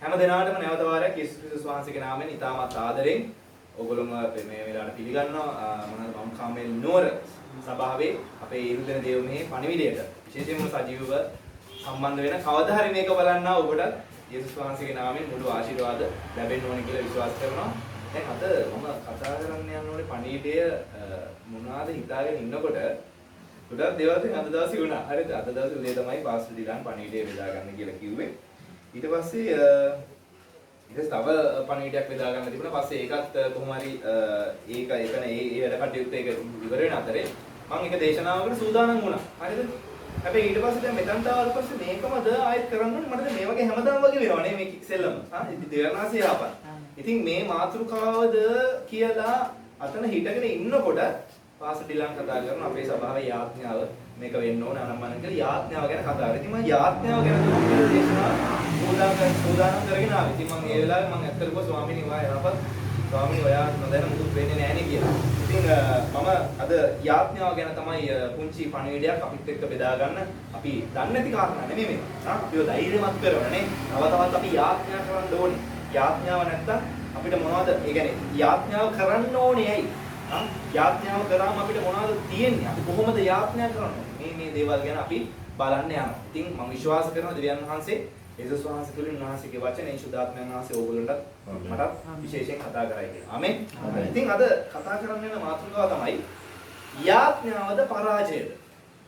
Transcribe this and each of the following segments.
හැම දිනාටම නැවත වාරයක් යේසුස් ක්‍රිස්තුස් වහන්සේගේ නාමයෙන් ඉතාමත් ආදරෙන් ඔයගොල්ලෝම මේ වෙලාවට පිළිගන්නවා මොනවාද මම කාමෙල් නුවර සභාවේ අපේ ඉරුදෙන දේව මෙහි පණිවිඩයට විශේෂයෙන්ම සජීවව සම්බන්ධ වෙන කවදා හරි මේක බලන්නා ඔබට යේසුස් වහන්සේගේ නාමයෙන් මුළු ආශිර්වාද ලැබෙන්න ඕනේ කියලා විශ්වාස කරනවා. දැන් අද මම කතා කරන්න යන ඕනේ පණිවිඩය මොනවාද හිතාගෙන ඉන්නකොට ගොඩක් දේවල් දැන් අද දවසේ වුණා. හරිද? අද දවසේ උදේ තමයි පාස්ටර් ඩිලන් පණිවිඩය බෙදා ගන්න කියලා කිව්වේ. ඊට පස්සේ තව පණිවිඩයක් බෙදා ගන්න තිබුණා. පස්සේ ඒකත් කොහොම හරි ඒක ඒ වැඩ කටයුත්ත ඒක ඉවර වෙන අතරේ මම එක දේශනාවකට සූදානම් වුණා. හරිද? හැබැයි ඊට පස්සේ දැන් මෙතනට ආවට පස්සේ මේකමද ආයෙත් කරන්න ඕනේ. මට මේ වගේ හැමදාම වගේ වෙනවා නේ මේ සෙල්ලම. ඉතින් දෙවනාසේ ආපන්. ඉතින් මේ මාතෘකාවද කියලා අතන හිටගෙන ඉන්නකොට පාස්ටර් ඩිලන් කතා කරන අපේ සභාවේ යාඥාව මේක වෙන්න ඕන අනම්මන කියලා යාඥාව ගැන කතා කරා. ඉතින් මම යාඥාව ගැන දුන්න දේශනාව සූදානම් කරගෙන ආවා. ඉතින් මම ඒ වෙලාවේ මම ඇත්තට කිව්වා ස්වාමීනි යහපත් ස්වාමීනි ඔයා නොදැන මුකුත් වෙන්නේ නැහැ නේ කියලා. ඉතින් මම අද යාඥාව ගැන තමයි පුංචි පණිවිඩයක් අපිත් එක්ක බෙදා ගන්න. අපි දන්නේ නැති කාරණා නෙමෙයි මේක. අපිව ධෛර්යමත් කරවන්නේ. තව තවත් අපි යාඥා කරන්න ඕනේ. යාඥාව නැත්තම් අපිට මොනවද? ඒ කියන්නේ යාඥාව කරන්න ඕනේ ඇයි? යාඥාව කරාම අපිට මොනවද තියෙන්නේ? අපි කොහොමද යාඥා කරන්නේ? මේ දේවල් ගැන අපි බලන්න යනවා. ඉතින් මම විශ්වාස කරනවා දෙවියන් වහන්සේ යේසුස් වහන්සේ තුලින් උන්වහන්සේගේ වචනේ සුදාත්මයන් වහන්සේ ඕගොල්ලන්ට මට විශේෂයෙන් කතා කරයි කියලා. ආමෙන්. ඉතින් අද කතා කරන්න යන මාතෘකාව තමයි යාඥාවද පරාජයද?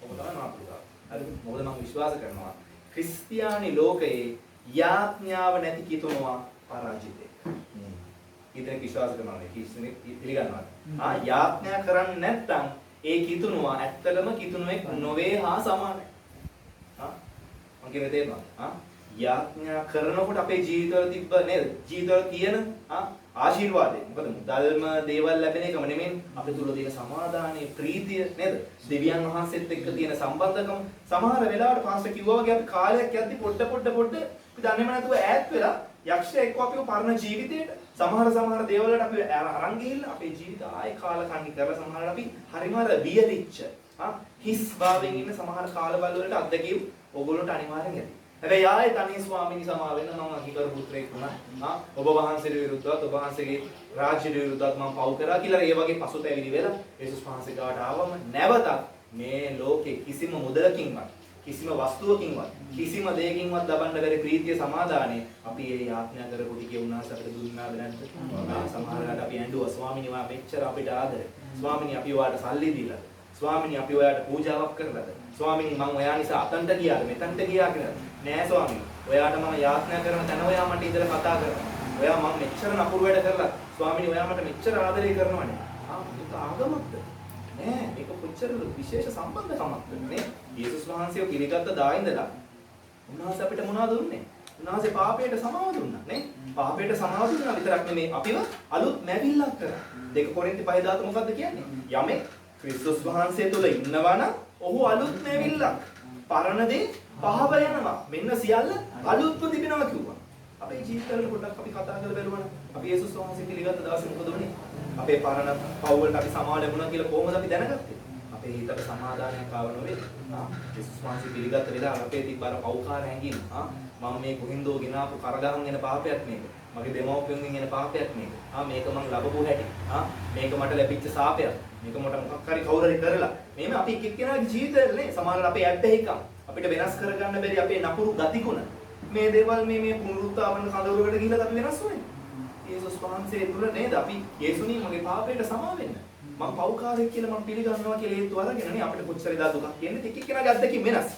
ඔබ තමයි මාතෘකාව. හරිද? මොකද මම විශ්වාස කරනවා ක්‍රිස්තියානි ලෝකයේ යාඥාව නැති කිතුනවා පරාජිතයි. ඊට විශ්වාස කරනවා නේ කිසිනෙක් පිළිගන්නවා. යාඥා කරන්නේ නැත්නම් ඒ කිතුනවා ඇත්තටම කිතුනුවෙක් නොවේ හා සමානයි. මම කියන්නේ තේරෙනවද? යාඥා කරනකොට අපේ ජීවිතවල තිබ්බ නේද? ජීවිතවල තියෙන ආශිර්වාදේ. මොකද මුදල්ම දේවල් ලැබෙන එකම නෙමෙයි අපේ තුල තියෙන සමාදානයේ ප්‍රීතිය නේද? දෙවියන් වහන්සේත් එක්ක තියෙන සම්බන්ධකම. සමහර වෙලාවට පාස්ටර් කිව්වා වගේ අපි කාලයක් යද්දි පොඩ අපි දන්නේම නැතුව ඈත් වෙලා යක්ෂයා එක්ක අපිව පරණ ජීවිතේට සමහර දේවල් වලට අපි අරන් ගිහිල්ලා අපේ ජීවිත ආයේ කාලකන්ණි කරලා සමහරවිට අපි හරිම වියලිච්ච හිස් භාවයෙන් ඉන්න සමහර කාලවල වලට අත්දැකීම් ඕගොල්ලන්ට අනිවාර්යෙන් ඇති. හැබැයි ආයේ තනිය ස්වාමීනි සමා වෙන්න මම අහිකර පුත්‍රයෙක් වුණා. ඔබ වහන්සේට විරුද්ධව ඔබ වහන්සේගේ රාජ්‍යට විරුද්ධව මම පව් කරා කියලා ඒ වගේ පසුතැවිලි වෙලා යේසුස් වහන්සේ ගාවට ආවම නැවතත් මේ ලෝකේ කිසිම මුදලකින්වත් කිසිම වස්තුවකින්වත් කිසිම දෙයකින්වත් ලබන්න බැරි ප්‍රීතිය සමාදානය අපි ඒ යාඥා කරපු ටිකේ උන්වහන්සේ අපිට දුන්නාද නැද්ද? සමහරවිට අපි ඇඬුවා ස්වාමීනි වා මෙච්චර අපිට ආදරේ. ස්වාමීනි අපි ඔයාලට සල්ලි දීලා. ස්වාමීනි අපි ඔයාලට පූජාවක් කරලාද? ස්වාමීනි මම ඔයා නිසා අතන්ට ගියාද මෙතන්ට ගියා කියලා. නෑ ස්වාමීනි. ඔයාට මම යාඥා කරන තැන ඔයා මට ඉඳලා කතා කරනවා. ඔයා මම මෙච්චර නපුරු වැඩ කරලා ස්වාමීනි ඔයා මට මෙච්චර ආදරේ කරනවනේ. ඒක ආගමක්ද? නෑ ඒක කොච්චර විශේෂ සම්බන්ධකමක්ද නේ? යේසුස් වහන්සේව පිළිගත්ත දා ඉඳලා උන්වහන්සේ අපිට මොනවද දුන්නේ? උන්වහන්සේ පාපයට සමාව දුන්නා නේ? පාපයට සමාව දුන්නා විතරක් නෙමෙයි අපිව අලුත් නැවිල්ලක් කරා. 2 කොරින්ති 5:10 මොකද්ද කියන්නේ? යමෙක් ක්‍රිස්තුස් වහන්සේ තුල ඉන්නවා නම් ඔහු අලුත් නැවිල්ලක්. පරණ දේ පහව යනවා. මෙන්න සියල්ල අලුත්ව තිබෙනවා කිව්වා. අපේ ජීවිතවල පොඩ්ඩක් අපි කතා කරලා බලුවා. අපි යේසුස් වහන්සේ පිළිගත්ත දවසේ මොකද වුනේ? අපේ පරණ පව් වලට අපි සමාව ලැබුණා කියලා කොහොමද අපි දැනගත්තේ? අපේ හිතට සමාදානයක් ආව නොවේ. යේසුස් වහන්සේ පිළිගත්ත වෙලාව අපේ තිබ්බ අර පව්කාර හැඟීම. මම මේ කොහින්දෝ ගෙනාපු කරගහන් එන පාපයක් මේක. මගේ දෙමව්පියන්ගෙන් එන පාපයක් මේක. මේක මං ලැබපු හැටි. මේක මට ලැබිච්ච සාපයක්. මේක මට මොකක් හරි කවුරු හරි කරලා. මේක අපි එක් එක්කෙනාගේ ජීවිතවලනේ සමහරවල් අපේ ඇබ්බැහිකම් අපිට වෙනස් කරගන්න බැරි අපේ නපුරු ගතිගුණ. මේ දේවල් මේ පුනරුත්ථාපන කඳවුරකට ගිහිල්ලා අපි වෙනස් වෙන්නේ. යේසුස් වහන්සේ තුල නේද අපි යේසුනි මගේ පාපයට සමා වෙන්න. මම පව්කාරයෙක් කියලා මම පිළිගන්නවා කියලා හේතු අරගෙන නේ අපිට කොච්චර දා දුකක් කියන්නේ එක එක්කෙනාගේ අත්දැකීම් වෙනස්.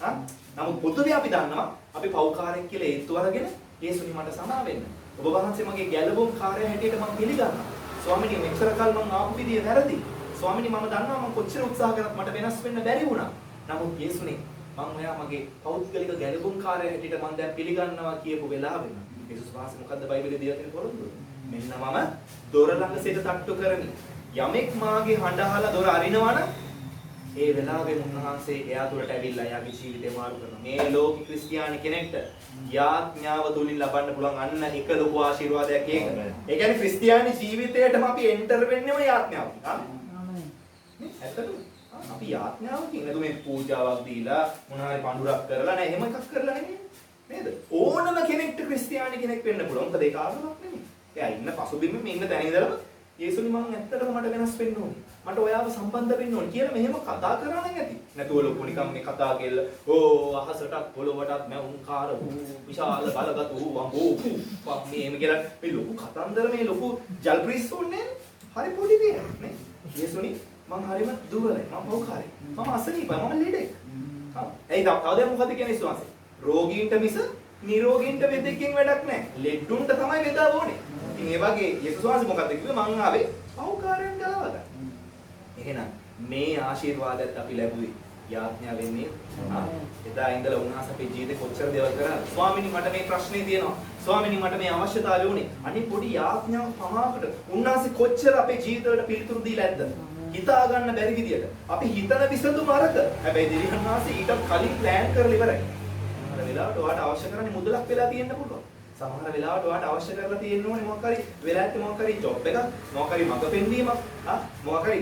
නමුත් පොදුවේ අපි දන්නවා අපි පව්කාරයෙක් කියලා හේතු අරගෙන යේසුනි මට සමා වෙන්න. ඔබ වහන්සේ මගේ ගැලවුම් කාර්යය හැටියට මම පිළිගන්නවා. ස්වාමීනි මෙච්චර කල් මම ආපු විදිය වැරදි. ස්වාමීනි මම දන්නවා මම කොච්චර උත්සාහ කරත් මට වෙනස් වෙන්න බැරි වුණා. නමුත් යේසුනි මම ඔයා මගේ පෞද්ගලික ගැලවුම් කාර්යය හැටියට මම දැන් පිළිගන්නවා කියපු වෙලාවෙම යේසුස් වහන්සේ මොකද්ද බයිබලයේ දීලා තියෙන පොරොන්දුව? මෙන්න මම දොර ළඟ සිට තට්ටු කරමි. යමෙක් මාගේ හඬ අහලා දොර අරිනවනම් ඒ වෙලාවෙම උන්වහන්සේ එයා තුළට ඇවිල්ලා එයාගේ ජීවිතේ මාරු කරනවා. මේ ලෝකේ ක්‍රිස්තියානි කෙනෙක්ට යාඥාව තුලින් ලබන්න පුළුවන් අන්න එක ලොකු ආශිර්වාදයක් ඒක. ඒ කියන්නේ ක්‍රිස්තියානි ජීවිතයටම අපි එන්ටර් වෙන්නේම යාඥාවකින්. ආමෙන්. ඇත්තටම අපි යාඥාවකින් නේද මේ පූජාවක් දීලා මොනවා හරි පඳුරක් කරලා නෑ එහෙම එකක් කරලා නෙමෙයි. නේද? ඕනම කෙනෙක්ට ක්‍රිස්තියානි කෙනෙක් වෙන්න පුළුවන්. මොකද ඒක ආගමක් නෙමෙයි. එයා ඉන්න පසුබිම මේ ඉන්න තැන ඉඳලම යේසුනි මං ඇත්තටම මට වෙනස් වෙන්න ඕනේ. මට ඔයාව සම්බන්ධ වෙන්න ඕනේ කියලා මෙහෙම කතා කරා නම් ඇති. නැතුව ලොකු නිකන් මේ කතා කෙල්ල අහසටත් පොළොවටත් මැවුම්කාර විශාල බලගත් අම්බෝ මේම කියලා මේ ලොකු කතන්දර මේ ලොකු ජල්ප්‍රීස් ඕනේ හරි පොඩි දෙයක් නේ. යේසුනි මං හරිම දුර්වලයි. මං පෞකාරයි. මම අසනීපයි. මම ලෙඩෙක්. එයි තවද මොකද කියන්නේ විශ්වාසය? රෝගීන්ට මිස නිරෝගීන්ට වෙදෙකින් වැඩක් නැහැ. ලෙඩුන්ට තමයි වෙදාව ඕනේ. ඉතින් ඒ වගේ යේසුස් වහන්සේ මොකද්ද කිව්වේ? මං ආවේ පෞකාරයන් ගලවා ගන්න. එහෙනම් මේ ආශිර්වාදයත් අපි ලැබුවේ යාඥා වෙන්නේ එදා ඉඳලා උන්වහන්සේ අපේ ජීවිතේ කොච්චර දේවල් කරාද? ස්වාමීනි මට මේ ප්‍රශ්නේ තියෙනවා. ස්වාමීනි මට මේ අවශ්‍යතාවය උනේ. අනිත් පොඩි යාඥාවක් පමාවකට උන්වහන්සේ කොච්චර අපේ ජීවිතවලට පිළිතුරු දීලා ඇද්ද? හිතා ගන්න බැරි විදියට. අපි හිතන විසඳුම අරක. හැබැයි දෙවියන් වහන්සේ ඊට කලින් ප්ලෑන් කරලා ඉවරයි. සමහර වෙලාවට ඔයාලට අවශ්‍ය කරන්නේ මුදලක් වෙලා තියෙන්න පුළුවන්. සමහර වෙලාවට ඔයාලට අවශ්‍ය කරලා තියෙන්න ඕනේ මොකක් හරි වෙලාවට මොකක් හරි ජොබ් එකක්, මොකක් හරි මඟ පෙන්වීමක්, මොකක් හරි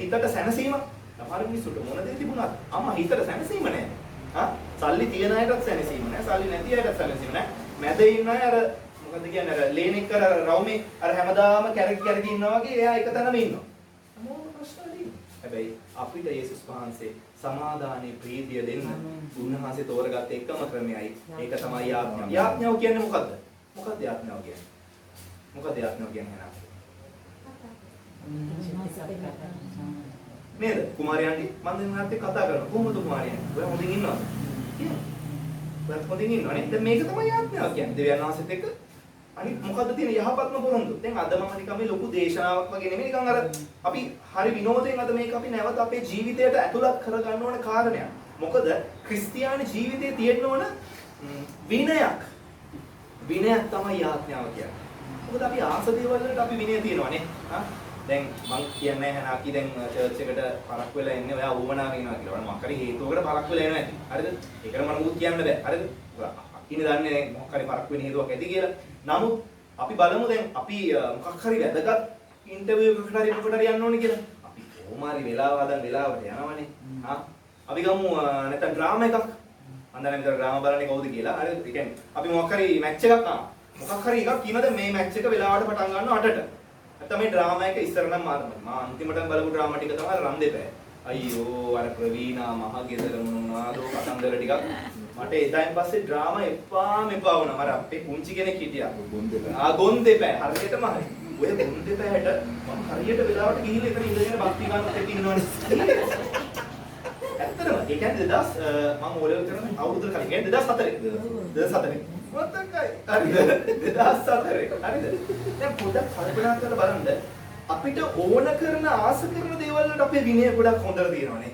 හිතට සැනසීමක්. සමහර මිනිස්සුන්ට මොන දේ තිබුණත් අම්මා හිතට සැනසීම නැහැ. සල්ලි තියන අයටත් සැනසීම නැහැ. සල්ලි නැති අයටත් සැනසීම නැහැ. මැද ඉන්න අය අර මොකද කියන්නේ අර ලේනෙක් කර රවුමේ අර හැමදාම කැරකි ඉන්නවා වගේ එයා එක තැනම ඉන්නවා. මොන ප්‍රශ්නද? හැබැයි අපිට යේසුස් වහන්සේ සමාදානයේ ප්‍රීතිය දෙන්න උන්වහන්සේ තෝරගත්ත එකම ක්‍රමයයි. ඒක තමයි යාඥාව. යාඥාව කියන්නේ මොකද්ද? මොකක්ද යාඥාව කියන්නේ? මොකක්ද යාඥාව කියන්නේ නේද? නේද? කුමාරයන්ටි මම දැන් ඔයාලත් එක්ක කතා කරනවා. කොහොමද කුමාරයන්? ඔයා හොඳින් ඉන්නවද? කියන්න. ඔයාත් හොඳින් ඉන්නවනේ. දැන් මේක තමයි යාඥාව කියන්නේ. දෙවියන් වහන්සේත් එක්ක අනිත් මොකද්ද තියෙන යහපත්ම පොරොන්දු. දැන් අද මම නිකන් මේ ලොකු දේශනාවක් වගේ නෙමෙයි නිකන් අර අපි හරි විනෝදයෙන් අද මේක අපි නැවත අපේ ජීවිතයට ඇතුළත් කරගන්න ඕන කාරණයක්. මොකද ක්‍රිස්තියානි ජීවිතයේ තියෙන්න ඕන විනයක්. විනයක් තමයි යාඥාව කියන්නේ. මොකද අපි ආස දේවල් වලට අපි විනය තියනවානේ. දැන් මං කියන්නේ නැහැ නාකි දැන් චර්ච් එකට පරක් වෙලා එන්නේ ඔයා වුමනාව වෙනවා කියලා. මොකක් හරි හේතුවකට පරක් වෙලා එනවා ඇති. හරිද? ඒකට මම මුකුත් කියන්න බෑ. හරිද? ඉන්නේ දන්නේ නැහැ මොකක් හරි පරක් වෙන හේතුවක් ඇති කියලා. නමුත් අපි බලමු දැන් අපි මොකක් හරි වැදගත් ඉන්ටර්විව් එකකට හරි මොකට හරි යන්න ඕනේ කියලා. අපි කොහොම හරි වෙලාව හදන් වෙලාවට යනවනේ. අපි ගමු නැත්නම් ඩ්‍රාමා එකක්. මම දැන් විතර ඩ්‍රාමා බලන්නේ කවුද කියලා. හරි ඒ කියන්නේ අපි මොකක් හරි මැච් එකක් මොකක් හරි එකක් කියනද මේ මැච් එක වෙලාවට පටන් ගන්නවා 8ට. නැත්නම් මේ ඩ්‍රාමා එක ඉස්සර නම් මම අන්තිමටම බලපු ඩ්‍රාමා ටික තමයි රන් දෙපෑ. අයියෝ අර ප්‍රවීණා මහ ගෙදර මොනවාදෝ කතන්දර ටිකක් මට එදායින් පස්සේ ඩ්‍රාමා එපා වුණා. මර අපේ පුංචි කෙනෙක් හිටියා. ගොන් දෙපෑ හරියටම හරි. ඔය ගොන් දෙපෑට මම හරියට වෙලාවට ගිහිල්ලා එතන ඉඳගෙන භක්ති ගානත් එක්ක ඉන්නවනේ. ඇත්තටම ඒ කියන්නේ 2000 මම ඕලෙවල් කරන අවුරුදු කලින් කියන්නේ 2004 මොකක්දයි හරිද 2004 හරිද දැන් පොඩ්ඩක් කල්පනා කරලා බලන්න අපිට ඕන කරන ආස කරන දේවල් වලට අපේ විනය ගොඩක් හොඳට තියෙනවානේ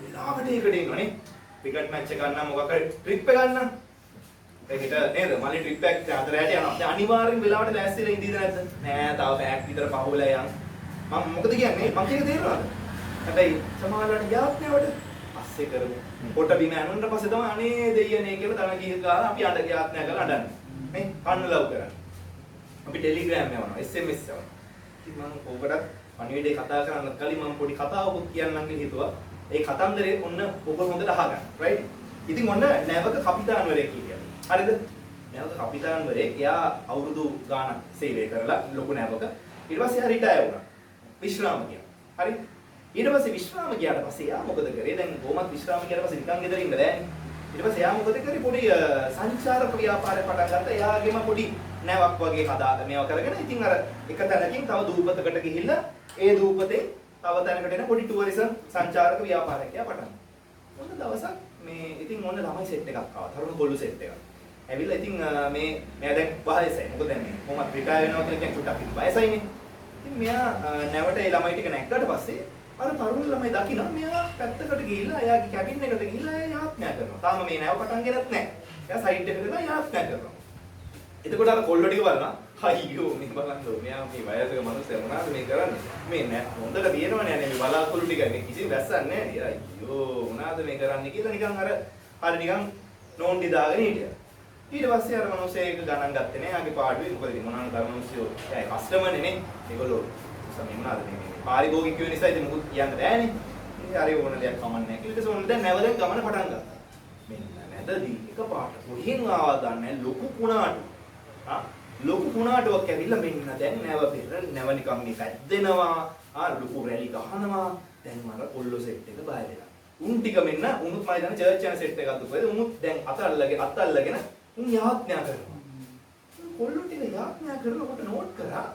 වෙලාවට ඒකට ඉන්නවනේ ක්‍රිකට් මැච් එක ගන්න මොකක් හරි ට්‍රිප් එක ගන්න ඒකට නේද මල්ලි ට්‍රිප් එකක් හතරට යනවා දැන් අනිවාර්යෙන් වෙලාවට ලෑස්තිලා ඉඳීද නැද්ද නෑ තව පැයක් විතර පහුවෙලා යන් මම මොකද කියන්නේ මම කියන තේරෙනවද හැබැයි සමාජයට යාඥාවට අස්සේ කරමු කොට බිම ඇනුනට පස්සේ තමයි අනේ දෙයියනේ කියලා තන ගිහ ගාලා අපි අඬ යාඥා කරලා අඬන්නේ නේ කන්න ලව් කරන්නේ අපි ටෙලිග්‍රෑම් යවනවා SMS යවනවා ඉතින් මම ඔබට පණිවිඩේ කතා කරන්න කලින් මම පොඩි කතාවකුත් කියන්නම් කියලා හිතුවා ඒ කතන්දරේ ඔන්න ඔබ හොඳට අහගන්න රයිට් ඉතින් ඔන්න නැවක කපිතාන්වරයෙක් හිටියා හරිද නැවක කපිතාන්වරයෙක් එයා අවුරුදු ගාණක් සේවය කරලා ලොකු නැවක ඊට පස්සේ එයා රිටයර් වුණා විශ්‍රාම ගියා හරි ඊට පස්සේ විශ්‍රාම ගියාට පස්සේ එයා මොකද කරේ දැන් කොහොමත් විශ්‍රාම ගියාට පස්සේ නිකන් ගෙදර ඉන්න බෑනේ ඊට පස්සේ එයා මොකද කරේ පොඩි සංචාරක ව්‍යාපාරයක් පටන් ගත්තා එයාගේම පොඩි නැවක් වගේ හදාගෙන මේවා කරගෙන ඉතින් අර එක තැනකින් තව දූපතකට ගිහිල්ලා ඒ දූපතේ තව තැනකට එන පොඩි ටුවරිසම් සංචාරක ව්‍යාපාරයක් එයා පටන් ගත්තා මොන දවසක් මේ ඉතින් ඔන්න ළමයි සෙට් එකක් ආවා තරුණ කොල්ලෝ සෙට් එකක් ඇවිල්ලා ඉතින් මේ මෙයා දැන් වයසයි මොකද දැන් මේ කොහොමද රිටයර් වෙනවා කියලා කියන්නේ චුට්ටක් වයසයිනේ ඉතින් මෙයා නැවට ඒ ළමයි ටික නැග්ගට පස්සේ අර තරුණ ළමයි දකින්න මෙයා පැත්තකට ගිහිල්ලා එයාගේ කැබින් එකට ගිහිල්ලා යාඥා කරනවා. තාම මේ නැව පටන් ගෙනත් නැහැ. එයා සයිඩ් එකට ගිහලා යාඥා කරනවා. එතකොට අර කොල්ලෝ ටික බලනවා. අයියෝ මේ බලන්න මෙයා මේ වයසක මිනිස්සු මොනවද මේ කරන්නේ? මේ නෑ හොඳට තියෙනවනේ මේ බලාකුළු ටික මේ කිසි වැස්සක් නැහැ නේද? අයියෝ මොනවද මේ කරන්නේ කියලා නිකන් අර හරි නිකන් නෝන්ඩි දාගෙන හිටියා. ඊට පස්සේ අර මිනිස්සු ඒක ගණන් ගත්තේ නෑ. ආගේ පාඩුවේ මොකද මොනවාද අර මිනිස්සු ඒ කස්ටමර්නේ නේ. ඒගොල්ලෝ සමේ මොනවද මේ පාරිභෝගික වෙන නිසා ඉතින් මොකුත් කියන්න බෑනේ. ඉතින් හරි ඕන දෙයක් කමන්නේ නැහැ. ඊට පස්සේ ඕන දැන් නැව දැන් ගමන පටන් ගත්තා. මෙන්න මැදදී එකපාරට කොහෙන් ආවද නැහැ ලොකු කුණාටු. ලොකු කුණාටුවක් ඇවිල්ලා මෙන්න දැන් නැව නිකන් මේ පැද්දෙනවා. ලොකු රැලි ගහනවා. දැන් මර කොල්ලෝ සෙට් එක බය වෙලා. උන් ටික මෙන්න උනුත් මම හිතන්නේ චර්ච් යන සෙට් එකක් දුපේ. උනුත් දැන් අත අල්ලගෙන උන් යාඥා කරනවා. කොල්ලෝ ටික යාඥා කරනකොට නෝට් කරා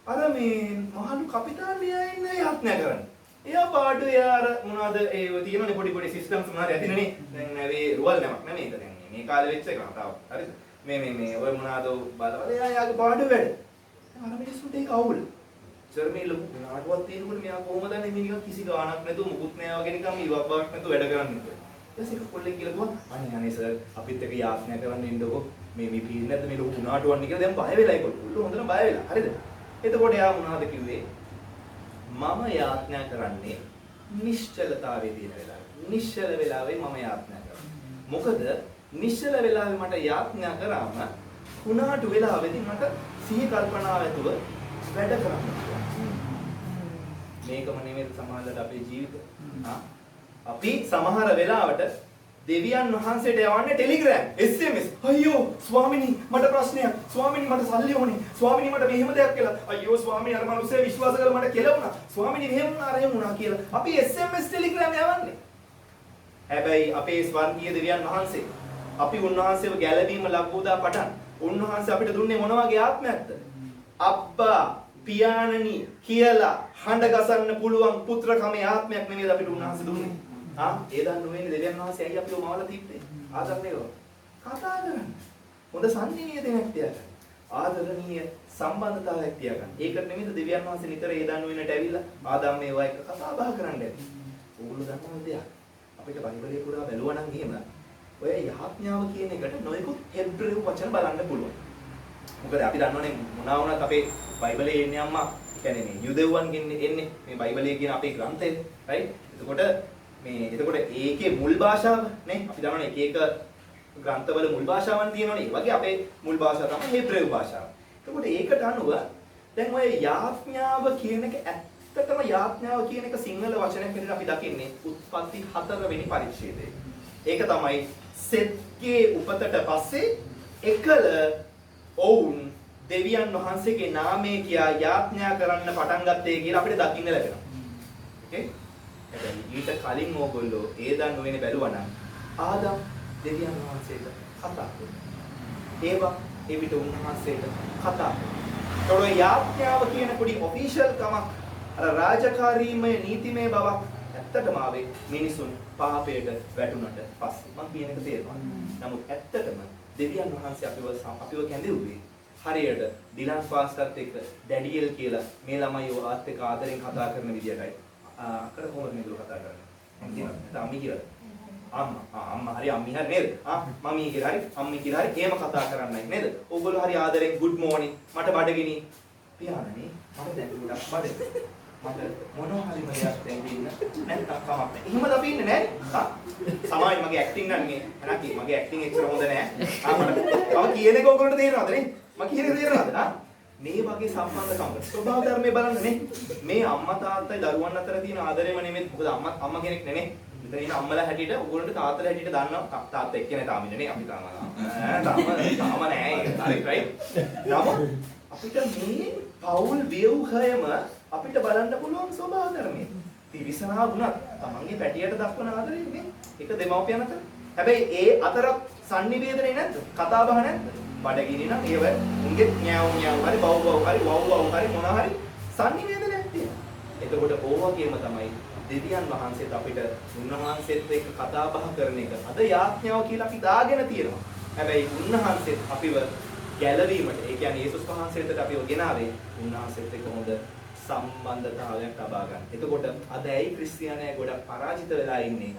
අර මේ මහලු කපිතාන් මෙයා ඉන්නේ යාඥා කරන්නේ. එයා පාඩු යාර මොනවාද ඒ තියෙනනේ පොඩි සිස්ටම්ස් මොනවාද ඇතිනේ. දැන් නැවේ රුවල් නමක් නෙමෙයි ඒක දැන් මේ කාලේ වෙච්ච එක කතාව. හරිද? මේ ඔය මොනවාද බලවල එයාගේ පාඩු වැඩ. අර මිනිස්සුන්ට ඒක අවුල්. සර් මේ ලොකු නාටුවක් තියෙනකොට මෙයා කොහොමද මේ නිකන් කිසි ගාණක් නැතුව මුකුත් නෑ වගේ නිකන් ඉවක් බවක් නැතුව වැඩ කරන්නේ කියලා. ඊට පස්සේ කොල්ලෙක් කියලා කිව්වා අනේ සර් අපිත් එක්ක යාඥා කරන්න එන්නකො මේ පිළින් නැද්ද මේ ලොකු නාටුවක් නේ කියලා දැන් බය වෙලා ඒගොල්ලෝ හොඳට බය වෙලා. හරිද? එතකොට එයා මොනවද කිව්වේ? මම යාඥා කරන්නේ නිශ්චලතාවයේ තියෙන වෙලාවේ. නිශ්චල වෙලාවේ මම යාඥා කරනවා. මොකද නිශ්චල වෙලාවේ මට යාඥා කරාම කුණාටු වෙලාවෙදී මට සිහි කල්පනාව ඇතුව වැඩ කරන්න. මේකම නෙමෙයි සමාජයට අපේ ජීවිතය. අපි සමහර වෙලාවට දෙවියන් වහන්සේට යවන්නේ ටෙලිග්‍රෑම් SMS. අයියෝ ස්වාමිනී මට ප්‍රශ්නයක්. ස්වාමිනී මට සල්ලි ඕනේ. ස්වාමිනී මට මෙහෙම දෙයක් කියලා. අයියෝ ස්වාමිනී අර මිනිස්සේ විශ්වාස කරලා මට කෙලවුණා. ස්වාමිනී මෙහෙම වුණා අර එහෙම වුණා කියලා. අපි SMS ටෙලිග්‍රෑම් යවන්නේ. හැබැයි අපේ ස්වර්ගීය දෙවියන් වහන්සේ අපි උන්වහන්සේව ගැලවීම ලැබුවා පටන් උන්වහන්සේ අපිට දුන්නේ මොන වගේ ආත්මයක්ද? අබ්බා පියාණනි කියලා හඬ ගසන්න පුළුවන් පුත්‍රකමේ ආත්මයක් නෙමෙයි අපිට උන්වහන්සේ දුන්නේ. ඒ දන්න වෙන්නේ දෙවියන් වහන්සේ ඇයි අපිව මවලා තිබ්බේ? ආදරණීයව කතා කරන්න. හොඳ සංනිවේදනයක් තියාගන්න. ආදරණීය සම්බන්ධතාවයක් තියාගන්න. ඒකට නෙමෙයිද දෙවියන් වහන්සේ නිතර ඒ දන්න වෙනට ඇවිල්ලා ආදම් මේවා එක්ක කතා බහ කරන්න ඇති. ඕගොල්ලෝ දන්නවද දෙයක්? අපිට බයිබලයේ පුරා බැලුවා නම් එහෙම ඔය යාඥාව කියන එකට නොයෙකුත් හෙබ්‍රේව වචන බලන්න පුළුවන්. මොකද අපි දන්නවනේ මොනවා වුණත් අපේ බයිබලයේ එන්නේ අම්මා කියන්නේ මේ යුදෙව්වන්ගෙන් එන්නේ මේ බයිබලයේ කියන අපේ ග්‍රන්ථය right එතකොට ඒකේ මුල් භාෂාව නේ අපි දන්නවනේ එක ග්‍රන්ථවල මුල් භාෂාවන් තියෙනවනේ ඒ වගේ අපේ මුල් භාෂාව තමයි හෙබ්‍රේව භාෂාව. එතකොට ඒකට අනුව දැන් ඔය යාඥාව කියන එක ඇත්තටම යාඥාව කියන එක සිංහල වචනයක් විදිහට අපි දකින්නේ උත්පත්ති 4 වෙනි පරිච්ඡේදයේ. ඒක තමයි සෙත්ගේ උපතට පස්සේ එකල ඔවුන් දෙවියන් වහන්සේගේ නාමය කියා යාඥා කරන්න පටන් ගත්තේ කියලා අපිට දකින්න ලැබෙනවා. ඕකේ? එතන ඊට කලින් ඕගොල්ලෝ ඒ දන්න වෙන්නේ බැලුවා නම් ආදම් දෙවියන් වහන්සේට කතා කරනවා. ඒවා එවිට උන්වහන්සේට කතා කරනවා. ඒතකොට යාඥාව කියන පොඩි ඔෆිෂල් කමක් අර රාජකාරීමය නීතිමය බවක් ඇත්තටම ආවේ මිනිසුන් පාපයට වැටුණට පස්සේ. මම කියන එක තේරෙනවා. නමුත් ඇත්තටම දෙවියන් වහන්සේ අපිව කැඳෙව්වේ හරියට ඩිලන් ෆාස්ටර්ත් එක්ක ඩැඩියල් කියලා මේ ළමයි ඔයාත් එක්ක ආදරෙන් කතා කරන විදියටයි. අక్కడ කොහොමද මේගොල්ලෝ කතා කරන්නේ? මම කියනවා අම්මි කියලා. අම්මා හරි අම්මි හරි නේද? මමී කියලා හරි අම්මි කියලා හරි එහෙම කතා කරන්නයි නේද? ඕගොල්ලෝ හරි ආදරෙන් good morning මට බඩගිනි පියාණනි මට දැන් ගොඩක් බඩ මට මොනවා හරි මම දැන් ඉන්න නැත්නම් කමක් නැහැ. එහෙමද අපි ඉන්නේ නෑ? සමායි මගේ ඇක්ටිං නම් මේ නැකි මගේ ඇක්ටිං එච්චර හොඳ නෑ. මම කියන එක ඔයගොල්ලන්ට තේරෙනවද නේ? මම කියන එක තේරෙනවද? මේ වගේ සම්බන්ධකම් ස්වභාව ධර්මයේ බලන්න නේ. මේ අම්මා තාත්තයි දරුවන් අතර තියෙන ආදරයම නෙමෙයි. මොකද අම්මා කෙනෙක් නෙනේ. මෙතන ඉන්න අම්මලා හැටියට ඔයගොල්ලන්ට තාත්තලා හැටියට දන්නවා. තාත්තා එක්කනේ තාම ඉන්නේ නේ. අපි තාම නෑ ඒක. හරි right. නමුත් අපිට මේ පෞල් ව්‍යවහයම අපිට බලන්න පුළුවන් ස්වභාව ධර්මයේ. තිරිසනා වුණත් තමන්ගේ පැටියට දක්වන ආදරය නේ. ඒක දෙමව්පියන් අතර. හැබැයි ඒ අතර sannivedanaya නැද්ද? කතා බහ නැද්ද? බඩගිනි නම් ඒව උන්ගේ ඥාව් ඥාව් හරි බව් බව් හරි වව් වව් හරි මොනවා හරි sannivedanaya තියෙනවා. එතකොට ඕවගේම තමයි දෙවියන් වහන්සේත් අපිට උන්වහන්සේත් එක්ක කතා බහ කරන එක. අද යාඥාව කියලා අපි දාගෙන තියෙනවා. හැබැයි උන්වහන්සේත් අපිව ගැලවීමට ඒ කියන්නේ යේසුස් වහන්සේට අපිව ගෙනාවේ උන්වහන්සේත් එක්ක හොඳ සම්බන්ධතාවයක් ලබා ගන්න. එතකොට අද ඇයි ක්‍රිස්තියානිය ගොඩක් පරාජිත වෙලා ඉන්නේ?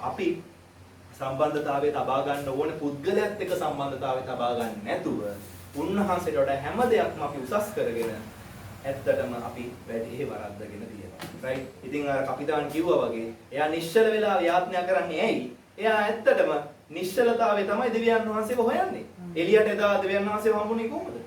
අපි සම්බන්ධතාවයේ තබා ගන්න ඕන පුද්ගලයාත් එක්ක සම්බන්ධතාවයේ තබා ගන්න නැතුව උන්වහන්සේට වඩා හැම දෙයක්ම අපි උසස් කරගෙන ඇත්තටම අපි වැඩේ වරද්දගෙන තියෙනවා. right? ඉතින් අර කපිතාන් කිව්වා වගේ එයා නිශ්චල වෙලා යාඥා කරන්නේ ඇයි? එයා ඇත්තටම නිශ්චලතාවයේ තමයි දෙවියන් වහන්සේව හොයන්නේ. එලියට එදා දෙවියන් වහන්සේව හම්බුනේ කොහොමද?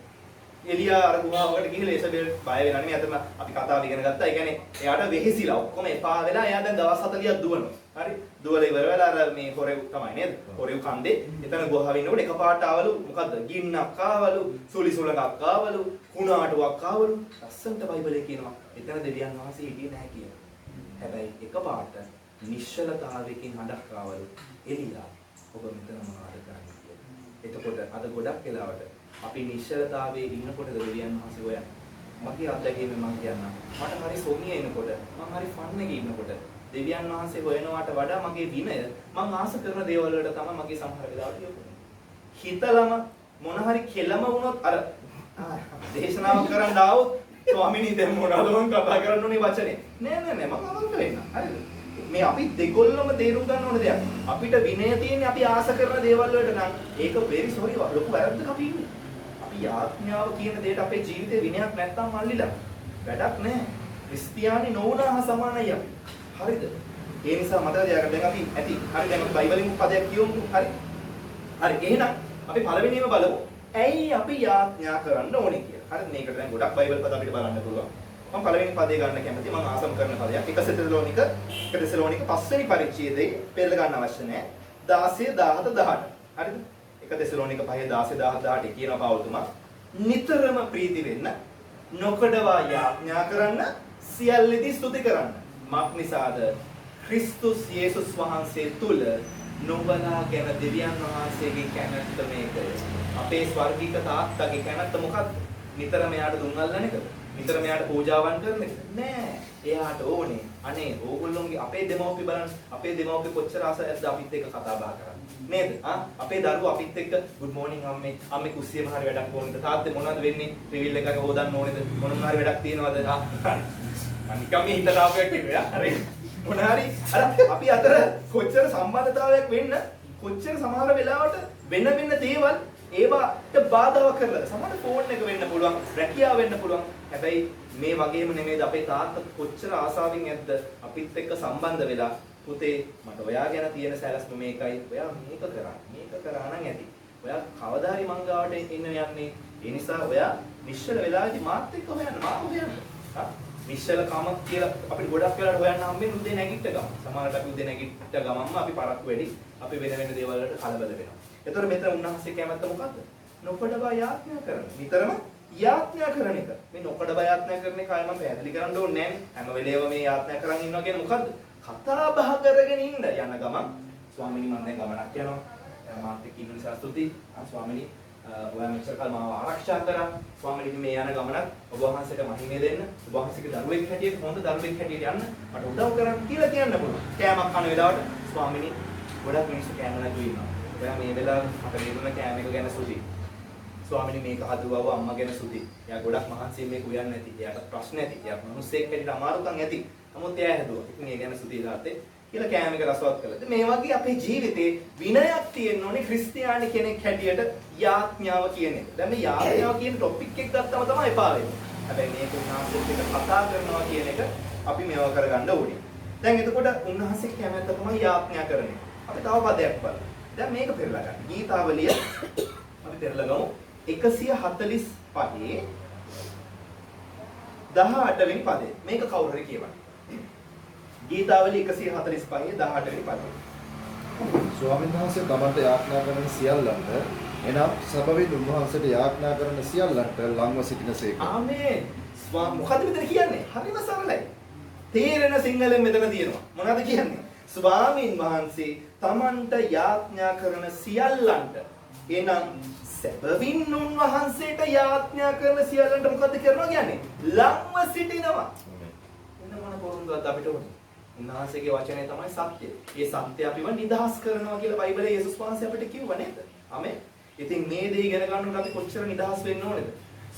එලියා අර ගුහාවකට ගිහලා ඒසබෙල් බය වෙලා නෙමෙයි අතම අපි කතාව ඉගෙන ගත්තා. ඒ කියන්නේ එයාට වෙහෙසිලා ඔක්කොම එපා වෙලා එයා දැන් දවස් 40ක් දුවනවා. හරි දුවල ඉවර වෙලා අර මේ හොරෙව් තමයි නේද? හොරෙව් කන්දේ එතන ගොහාව ඉන්නකොට එකපාරට ආවලු මොකද්ද? ගින්නක් ආවලු, සුලිසුලකක් ආවලු, කුණාටුවක් ආවලු. ලස්සන්ට බයිබලයේ කියනවා එතන දෙවියන් වහන්සේ හිටියේ නැහැ කියලා. හැබැයි එකපාරට නිශ්චලතාවයකින් හඬක් ආවලු. එලියා ඔබ මෙතන මොනවද කරන්නේ කියලා. එතකොට අද ගොඩක් වෙලාවට අපි නිශ්චලතාවයේ ඉන්නකොට දෙවියන් වහන්සේ හොයන්නේ. මගේ අත්දැකීම මම කියන්නම්. මට හරි සෝමියේ ඉන්නකොට, මම හරි ෆන් එකේ ඉන්නකොට දෙවියන් වහන්සේ හොයනවාට වඩා මගේ විනය මම ආස කරන දේවල් වලට තමයි මගේ සමහර වෙලාවට යොමුනේ. හිතලම මොන හරි කෙලම වුණොත් අර දේශනාව කරන්න ආවොත් ස්වාමීනි දැන් මොනවද මම කතා කරන්න ඕනේ වචනේ. නෑ මම අවංක වෙන්න. හරිද? මේ අපි දෙකොල්ලම තේරුම් ගන්න ඕන දෙයක්. අපිට විනය තියෙන්නේ අපි ආස කරන දේවල් වලට නම් ඒක very sorry ලොකු වැරද්දක් අපි ඉන්නේ. අපි යාඥාව කියන දෙයට අපේ ජීවිතේ විනයක් නැත්තම් මල්ලිලා වැඩක් නෑ. ක්‍රිස්තියානි නොවුනහම සමානයි අපි. හරිද? ඒ නිසා මතක තියාගන්න දැන් අපි ඇති. හරි දැන් අපි බයිබලෙන් පදයක් කියමු. හරි. හරි එහෙනම් අපි පළවෙනිම බලමු. ඇයි අපි යාඥා කරන්න ඕනේ කියලා. හරි මේකට දැන් ගොඩක් බයිබල් පද අපිට බලන්න පුළුවන්. මම පළවෙනි පදේ ගන්න කැමතියි. මම ආසම් කරන පදයක්. 1 තෙසලෝනික 5 වෙනි පරිච්ඡේදයේ පෙරල ගන්න අවශ්‍ය නැහැ. 16 17 18. හරිද? 1 තෙසලෝනික 5 16 17 18 කියන පවතුමා නිතරම ප්‍රීති වෙන්න නොකඩවා යාඥා කරන්න සියල්ලෙදි ස්තුති කරන්න. මක් නිසාද ක්‍රිස්තුස් යේසුස් වහන්සේ තුල නුඹලා ගැන දෙවියන් වහන්සේගේ කැමැත්ත මේකය. අපේ ස්වර්ගික තාත්තගේ කැමැත්ත මොකක්ද? නිතරම එයාට දුන් අල්ලන එකද? නිතරම එයාට පූජාවන් කරන එකද? නෑ. එයාට ඕනේ අනේ ඕගොල්ලෝගේ අපේ දෙමව්පිය බලන්න. අපේ දෙමව්පිය කොච්චර ආසයක්ද අපිත් එක්ක කතා බහ කරන්නේ. නේද? අපේ දරුවෝ අපිත් එක්ක good morning අම්මේ කුස්සියම හරි වැඩක් ඕනද? තාත්තේ මොනවද වෙන්නේ? ට්‍රිවිල් එකක හොදන්න ඕනේද? මොනවා හරි වැඩක් තියෙනවද? අනිකම හිතට ආපුවක් නෙවෙයි. හරි. මොන හරි අර අපි අතර කොච්චර සම්බන්ධතාවයක් වෙන්න කොච්චර සමහර වෙලාවට වෙන දේවල් ඒවට බාධා කරලා සමහර ෆෝන් එක වෙන්න පුළුවන්, රැකියාව වෙන්න පුළුවන්. හැබැයි මේ වගේම නෙමෙයිද අපේ තාත්තා කොච්චර ආසාවෙන් ඇද්ද අපිත් එක්ක සම්බන්ධ වෙලා පුතේ මට ඔයා ගැන තියෙන සැලැස්ම මේකයි. ඔයා මේක කරා. මේක කරා නම් ඇති. ඔයා කවදා හරි මං ගාවට එන්න යන්නේ. ඒ නිසා ඔයා නිශ්චල වෙලාවේදී මාත් එක්ක හොයන්න. මාත් හොයන්න. නිශ්චල කමක් කියලා අපිට ගොඩක් වෙලාවට හොයන්න හම්බෙන්නේ උදේ නැගිට ගම. සමහරවිට අපි උදේ නැගිට ගමන්ම අපි පරක්කු වෙඩි. අපි වෙන දේවල් වලට කලබල වෙනවා. ඒතකොට මෙතන උන්වහන්සේ කැමැත්ත මොකද්ද? නොකඩවා යාඥා කරන. නිතරම යාඥා කරන එක. මේ නොකඩවා යාඥා කරන එක අය මම පැහැදිලි කරන්න ඕනේ නැහැ. හැම වෙලේම මේ යාඥා කරන් ඉන්නවා කියන්නේ මොකද්ද? කතා බහ කරගෙන ඉන්න යන ගමන් ස්වාමීනි මම දැන් ගමනක් යනවා. මාත් එක්ක ඉන්න නිසා ස්තුතියි. ස්වාමීනි ඔයා මෙච්චර කල් මාව ආරක්ෂා කරා. ස්වාමීනි මේ යන ගමනක් ඔබ වහන්සේට මහිමේ දෙන්න. ඔබ වහන්සේගේ දරුවෙක් හැටියට හොඳ දරුවෙක් හැටියට යන්න මට උදව් කරන්න කියලා කියන්න පුළුවන්. කෑමක් කන වෙලාවට ස්වාමීනි ගොඩක් මිනිස්සු කෑම නැතුව ඉන්නවා. ඔයා මේ වෙලාවේ මට දෙන්න කෑම එක ගැන ස්තුතියි. ස්වාමීනි මේක හදුවව අම්මා ගැන ස්තුතියි. එයා ගොඩක් මහන්සියෙන් මේක උයන්නේ නැති. එයාට ප්‍රශ්න ඇති. එයා මිනිස්සෙක් හැටියට අමාරුකම් ඇති. නමුත් එයා හැදුවා. ඉතින් ඒ ගැන ස්තුතියි තාත්තේ. කියලා කෑම එක රසවත් කළා. මේ වගේ අපේ ජීවිතේ විනයක් තියෙන්න ඕනේ ක්‍රිස්තියානි කෙනෙක් හැටියට යාඥාව කියන එක. දැන් මේ යාඥාව කියන ටොපික් එක ගත්තම තමයි එපා වෙන්නේ. හැබැයි මේක උන්වහන්සේත් එක්ක කතා කරනවා කියන එක අපි මේව කරගන්න ඕනේ. දැන් එතකොට උන්වහන්සේ කැමැත්ත තමයි යාඥා කරන්නේ. අපි තව පදයක් බලමු. දැන් මේක පෙරලා ගන්න. ගීතාවලිය අපි පෙරලා ගමු. 145 18 වෙනි පදේ. මේක කවුරු හරි කියවන්න. ගීතාවලිය 145 18 වෙනි පදේ. ස්වාමීන් වහන්සේ තමන්ට යාඥා කරන සියල්ලන්ට එනම් සබවින් උන්වහන්සේට යාඥා කරන සියල්ලන්ට ලංව සිටිනසේක. ආමේන්. මොකද මෙතන කියන්නේ? හරිම සරලයි. තේරෙන සිංහලෙන් මෙතන තියෙනවා. මොනවද කියන්නේ? ස්වාමීන් වහන්සේ තමන්ට යාඥා කරන සියල්ලන්ට එනම් සබවින් උන්වහන්සේට යාඥා කරන සියල්ලන්ට මොකද කරනවා කියන්නේ? ලංව සිටිනවා. එන්න මොන පොරොන්දුවක්ද අපිට ඕනේ? උන්වහන්සේගේ වචනේ තමයි සත්‍ය. මේ සත්‍ය අපිව නිදහස් කරනවා කියලා බයිබලයේ යේසුස් වහන්සේ අපිට කිව්වා නේද? ආමේන්. ඉතින් මේ දේ ඉගෙන ගන්නකොට අපි කොච්චර නිදහස් වෙන්න ඕනේද?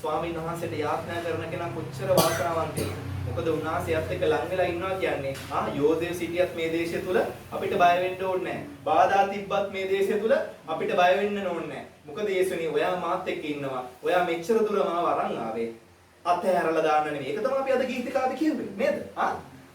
ස්වාමීන් වහන්සේට යාඥා කරන කෙනා කොච්චර වාසනාවන්තද? මොකද උන්වහන්සේත් එක්ක ලං වෙලා ඉන්නවා කියන්නේ යෝධයෝ සිටියත් මේ දේශය තුල අපිට බය වෙන්න ඕනේ නැහැ. බාධා තිබ්බත් මේ දේශය තුල අපිට බය වෙන්න ඕනේ නැහැ. මොකද යේසුනේ ඔයා මාත් එක්ක ඉන්නවා. ඔයා මෙච්චර දුර මාව අරන් ආවේ. අතහැරලා දාන්න නෙවෙයි. ඒක තමයි අපි අද ගීතිකාවේ කියුවේ නේද?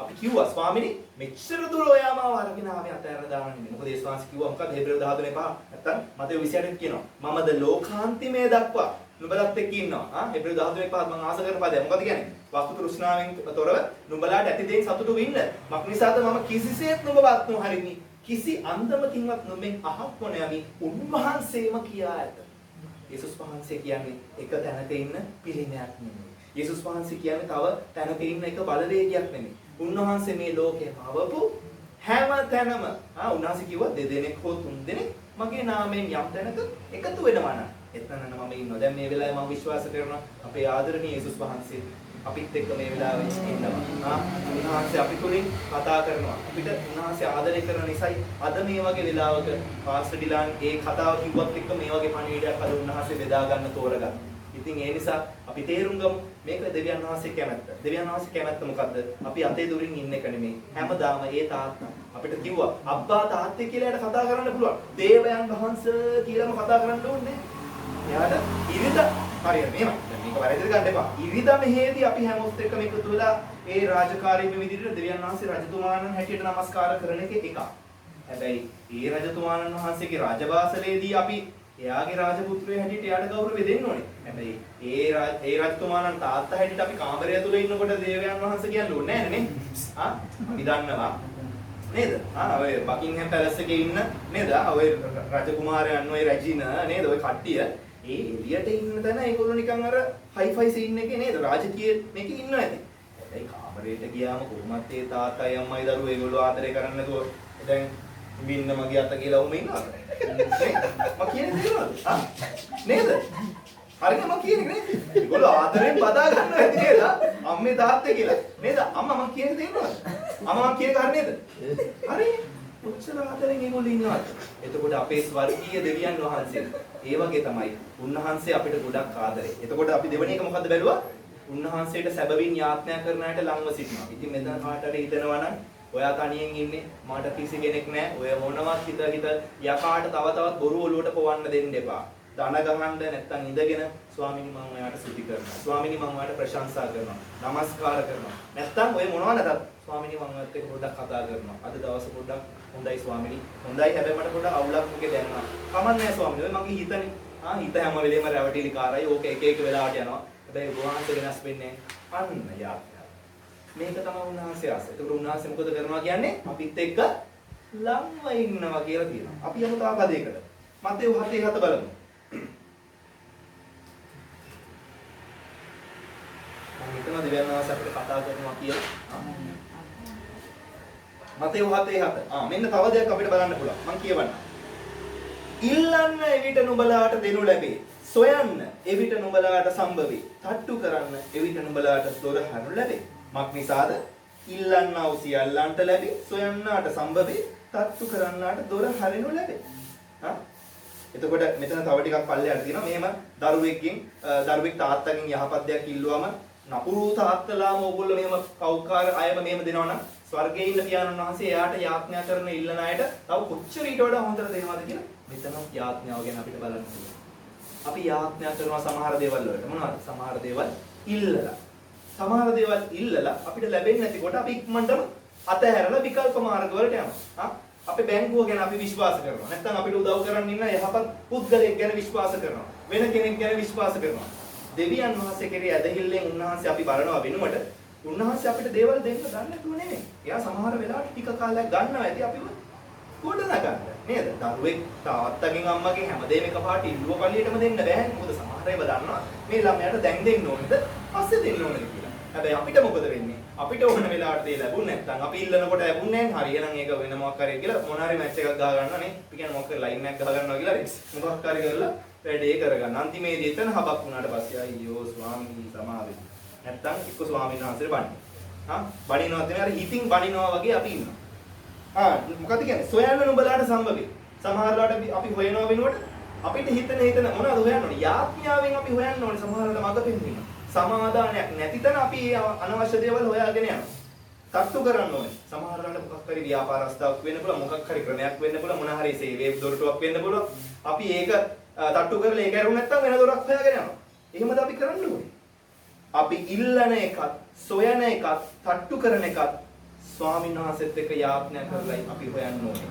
අපි කිව්වා ස්වාමිනේ මෙච්චර දුර ඔයා මාව අරගෙන ආවේ අතහැරලා දාන්න නෙවෙයි. මොකද යේසුස් වහන්සේ කිව්වා මොකද හෙබ්‍රේය 13 5 නැත්තම් මතෙව් 28 කියනවා. මමද ලෝකාන්තිමේ දක්වා නුඹලත් එක්ක ඉන්නවා. එප්‍රිල් 13 5 මම ආස කරන පදයක්. මොකද කියන්නේ? වස්තු තෘෂ්ණාවෙන් තොරව නුඹලාට ඇති දෙයින් සතුටු වෙන්න. මක් නිසාද මම කිසිසේත් නුඹවත් නොහරිමි. කිසි අන්දමකින්වත් නුඹෙන් අහක් නොයමි. උන්වහන්සේම කියා ඇත. යේසුස් වහන්සේ කියන්නේ එක තැනක ඉන්න පිළිමයක් නෙමෙයි. යේසුස් වහන්සේ කියන්නේ තව තැනක ඉන්න එක බලවේගයක් නෙමෙයි. උන්වහන්සේ මේ ලෝකේ පවපු හැම තැනම උන්වහන්සේ කිව්වා දෙදෙනෙක් හෝ තුන්දෙනෙක් මගේ නාමයෙන් යම් තැනක එකතු වෙනවා නම් එතනන මම ඉන්නවා. දැන් මේ වෙලාවේ මම විශ්වාස කරනවා අපේ ආදරණීය යේසුස් වහන්සේ අපිත් එක්ක මේ වෙලාවේ ඉන්නවා. උන්වහන්සේ අපි තුලින් කතා කරනවා. අපිට උන්වහන්සේ ආදරය කරන නිසායි අද මේ වගේ වෙලාවක පාස්ටර් ඩිලාන් ඒ කතාව කිව්වත් එක්ක මේ වගේ පණිවිඩයක් අද උන්වහන්සේ බෙදා ගන්න තෝරගත්තා. ඉතින් ඒ නිසා අපි තේරුම් ගමු මේක දෙවියන් වහන්සේ කැමැත්ත. දෙවියන් වහන්සේ කැමැත්ත මොකද්ද? අපි අතේ දුරින් ඉන්න එක නෙමෙයි. හැමදාම ඒ තාත්තා අපිට කිව්වා අබ්බා තාත්තේ කියලා එයාට කතා කරන්න පුළුවන්. දේවයන් වහන්සේ කියලාම කතා කරන්න ඕනේ. එයාට ඉරිද හරියට මේක වැරදිද ගන්න එපා. ඉරිද මෙහෙදී අපි හැමෝත් එක්කම එකතු වෙලා ඒ රාජකාරීම විදිහට දෙවියන් වහන්සේ රජතුමාණන් හැටියට නමස්කාර කරන එක එකක්. හැබැයි ඒ රජතුමාණන් වහන්සේගේ රාජවාසලේදී අපි එයාගේ රාජපුත්‍රයෝ හැටියට එයාට ගෞරවය දෙන්න ඕනේ. හැබැයි ඒ රජතුමාණන් තාත්තා හැටියට අපි කාමරය තුල ඉන්නකොට දේවයන් වහන්සේ කියන්න ඕනේ නැහැ නේ. අපි දන්නවා නේද? ඔය බකින්හම් පැලස් එකේ ඉන්න නේද? ඔය රජකුමාරයන් ඔය රැජින නේද? ඔය කට්ටිය ඒ එළියට ඉන්න තැන ඒගොල්ලෝ නිකන් අර හයිෆයි සීන් එකේ නේද? රාජකීය මේකේ ඉන්නවා ඇති. හැබැයි කාමරයට ගියාම කොහොමත් ඒ තාත්තයි අම්මයි දරුවෝ ඒගොල්ලෝ ආදරය කරන්නේ නැතුව දැන් වින්න මගේ අත කියලා උම ඉන්නවද? මම කියන්නේ තේරෙනවද? නේද? හරියට මම කියන්නේ නේද? ඒගොල්ලෝ ආදරෙන් බදා ගන්නවා ඇති නේද? අම්මේ තාත්තේ කියලා. නේද? අම්මා මම කියන්නේ තේරෙනවද? අම්මා මම කියන කාරණේ නේද? හරි. කොච්චර ආදරෙන් ඒගොල්ලෝ ඉන්නවද? එතකොට අපේ ස්වර්ගීය දෙවියන් වහන්සේ ඒ වගේ තමයි. උන්වහන්සේ අපිට ගොඩක් ආදරේ. එතකොට අපි දෙවෙනි එක මොකද්ද බැලුවා? උන්වහන්සේට සැබවින් යාඥා කරන අයට ළඟව සිටිනවා. ඉතින් මෙතන කාට හරි හිතනවා නම් ඔයා තනියෙන් ඉන්නේ මට කිසි කෙනෙක් නැහැ. ඔය මොනවත් හිත යකාට තව තවත් බොරු ඔලුවට පොවන්න දෙන්න එපා. දන ගහන්න නැත්තම් ඉඳගෙන ස්වාමීනි මම ඔයාට ස්තුති කරනවා. ස්වාමීනි මම ඔයාට ප්‍රශංසා කරනවා. නමස්කාර කරනවා. නැත්තම් ඔය මොනවා නැතත් ස්වාමීනි මම ඔයත් එක්ක පොඩ්ඩක් කතා කරනවා. අද දවස පොඩ්ඩක් හොඳයි ස්වාමීනි. හොඳයි හැබැයි මට පොඩ්ඩක් අවුලක් මොකද දැනනවා. කමක් නැහැ ස්වාමීනි. ඔය මගේ හිතනේ. හිත හැම වෙලේම රැවටිලි කාරයි. ඕක එක එක වෙලාවට යනවා. හැබැයි වහන්සේ වෙනස් වෙන්නේ අන්න යාත්‍රා. මේක තමයි උන්වහන්සේ ආස. ඒකට උන්වහන්සේ මොකද කරනවා කියන්නේ? අපිත් එක්ක ළඟව ඉන්නවා කියලා කියනවා. අපි යමු තව පදයකට. මතේ 7:7 බලමු. මම හිතනවා දෙවියන් වහන්සේ අපිට කතා කරනවා කියලා. මතේ 7:7. මෙන්න තව දෙයක් අපිට බලන්න පුළුවන්. මම කියවන්නම්. ඉල්ලන්න එවිට නුඹලාට දෙනු ලැබේ. සොයන්න එවිට නුඹලාට සම්භවේ. තට්ටු කරන්න එවිට නුඹලාට දොර හරනු ලැබේ. මක් නිසාද? ඉල්ලන්නා සියල්ලන්ට ලැබේ. සොයන්නාට සම්භවේ. තට්ටු කරන්නාට දොර හරිනු ලැබේ. එතකොට මෙතන තව ටිකක් පල්ලෙහාට තියෙනවා. මෙහෙම දරුවෙක් තාත්තගෙන් යහපත් දෙයක් ඉල්ලුවම නපුරු තාත්තලාම ඕගොල්ලෝ මෙහෙම කෞකාර අයම මෙහෙම දෙනවා නම් ස්වර්ගයේ ඉන්න පියාණන් වහන්සේ එයාට යාඥා කරන ඉල්ලන අයට තව කොච්චර ඊට වඩා හොඳට දෙනවද කියලා මෙතන යාඥාව ගැන අපිට බලන්න පුළුවන්. අපි යාඥා කරනවා සමහර දේවල් වලට. මොනවද? සමහර දේවල් ඉල්ලලා. සමහර දේවල් ඉල්ලලා අපිට ලැබෙන්නේ නැතිකොට අපි ඉක්මනටම අතහැරලා විකල්ප මාර්ග වලට යනවා. අපි බැංකුව ගැන අපි විශ්වාස කරනවා. නැත්නම් අපිට උදව් කරන්න ඉන්න යහපත් පුද්ගලයෙක් ගැන විශ්වාස කරනවා. වෙන කෙනෙක් ගැන විශ්වාස කරනවා. දෙවියන් වහන්සේ කෙරේ ඇදහිල්ලෙන් උන්වහන්සේ අපි බලනවා වෙනුවට උන්වහන්සේ අපිට දේවල් දෙන්න දන්නේ නැතුව නෙමෙයි. එයා සමහර වෙලාවට ටික කාලයක් ගන්නවා ඇති අපිව ගොඩනගන්න. නේද? දරුවෙක් තාත්තගෙන් අම්මගෙන් හැමදේම එකපාරට ඉල්ලුව පල්ලියටම දෙන්න බෑ. මොකද සමහර ඒවා දන්නවා මේ ළමයාට දැන් දෙන්න ඕනේද? පස්සේ දෙන්න ඕනේද කියලා. හැබැයි අපිට මොකද වෙන්නේ? අපිට ඕන වෙලාවට දේ ලැබුණ නැත්නම් අපි ඉල්ලනකොට ලැබුණේ නැහැ. හරියනම් ඒක වෙන මොකක් හරි කියලා මොන හරි මැච් එකක් ගහ ගන්නවා නේ. අපි කියන්නේ මොකක් හරි ලයින් එකක් ගහ ගන්නවා කියලා මොකක් හරි කරලා වැඩේ කරගන්න. අන්තිමේදී එතන හබක් වුණාට පස්සේ අයියෝ ස්වාමීනි සමාවෙන්න. නැත්නම් එක්ක ස්වාමීන් වහන්සේට බණින්න. බණිනවා කියන්නේ අර හිතින් බණිනවා වගේ අපි ඉන්නවා. මොකද කියන්නේ? සොයන්න නුඹලාට සම්භවේ. සමහරවිට අපි හොයනවා වෙනුවට අපිට හිතන මොනවද හොයන්න ඕනේ? යාඥාවෙන් අපි හොයන්න ඕනේ සමහරවිට මඟ පෙන්වීම. සමාදානයක් නැති තැන අපි අනවශ්‍ය දේවල් හොයාගෙන යනවා. තට්ටු කරන්න ඕනේ. සමහරවිට මොකක් හරි ව්‍යාපාර රස්තාවක් වෙන්න පුළුවන්, මොකක් හරි ක්‍රමයක් වෙන්න පුළුවන්, මොන හරි සේවයේ දොරටුවක් වෙන්න පුළුවන්. අපි ඒක තට්ටු කරලා ඒක ඇරුණ නැත්නම් වෙන දොරක් හොයාගෙන යනවා. එහෙමද අපි කරන්න ඕනේ? අපි ඉල්ලන එකත්, සොයන එකත්, තට්ටු කරන එකත් ස්වාමීන් වහන්සේත් එක්ක යාඥා කරලායි අපි හොයන්න ඕනේ.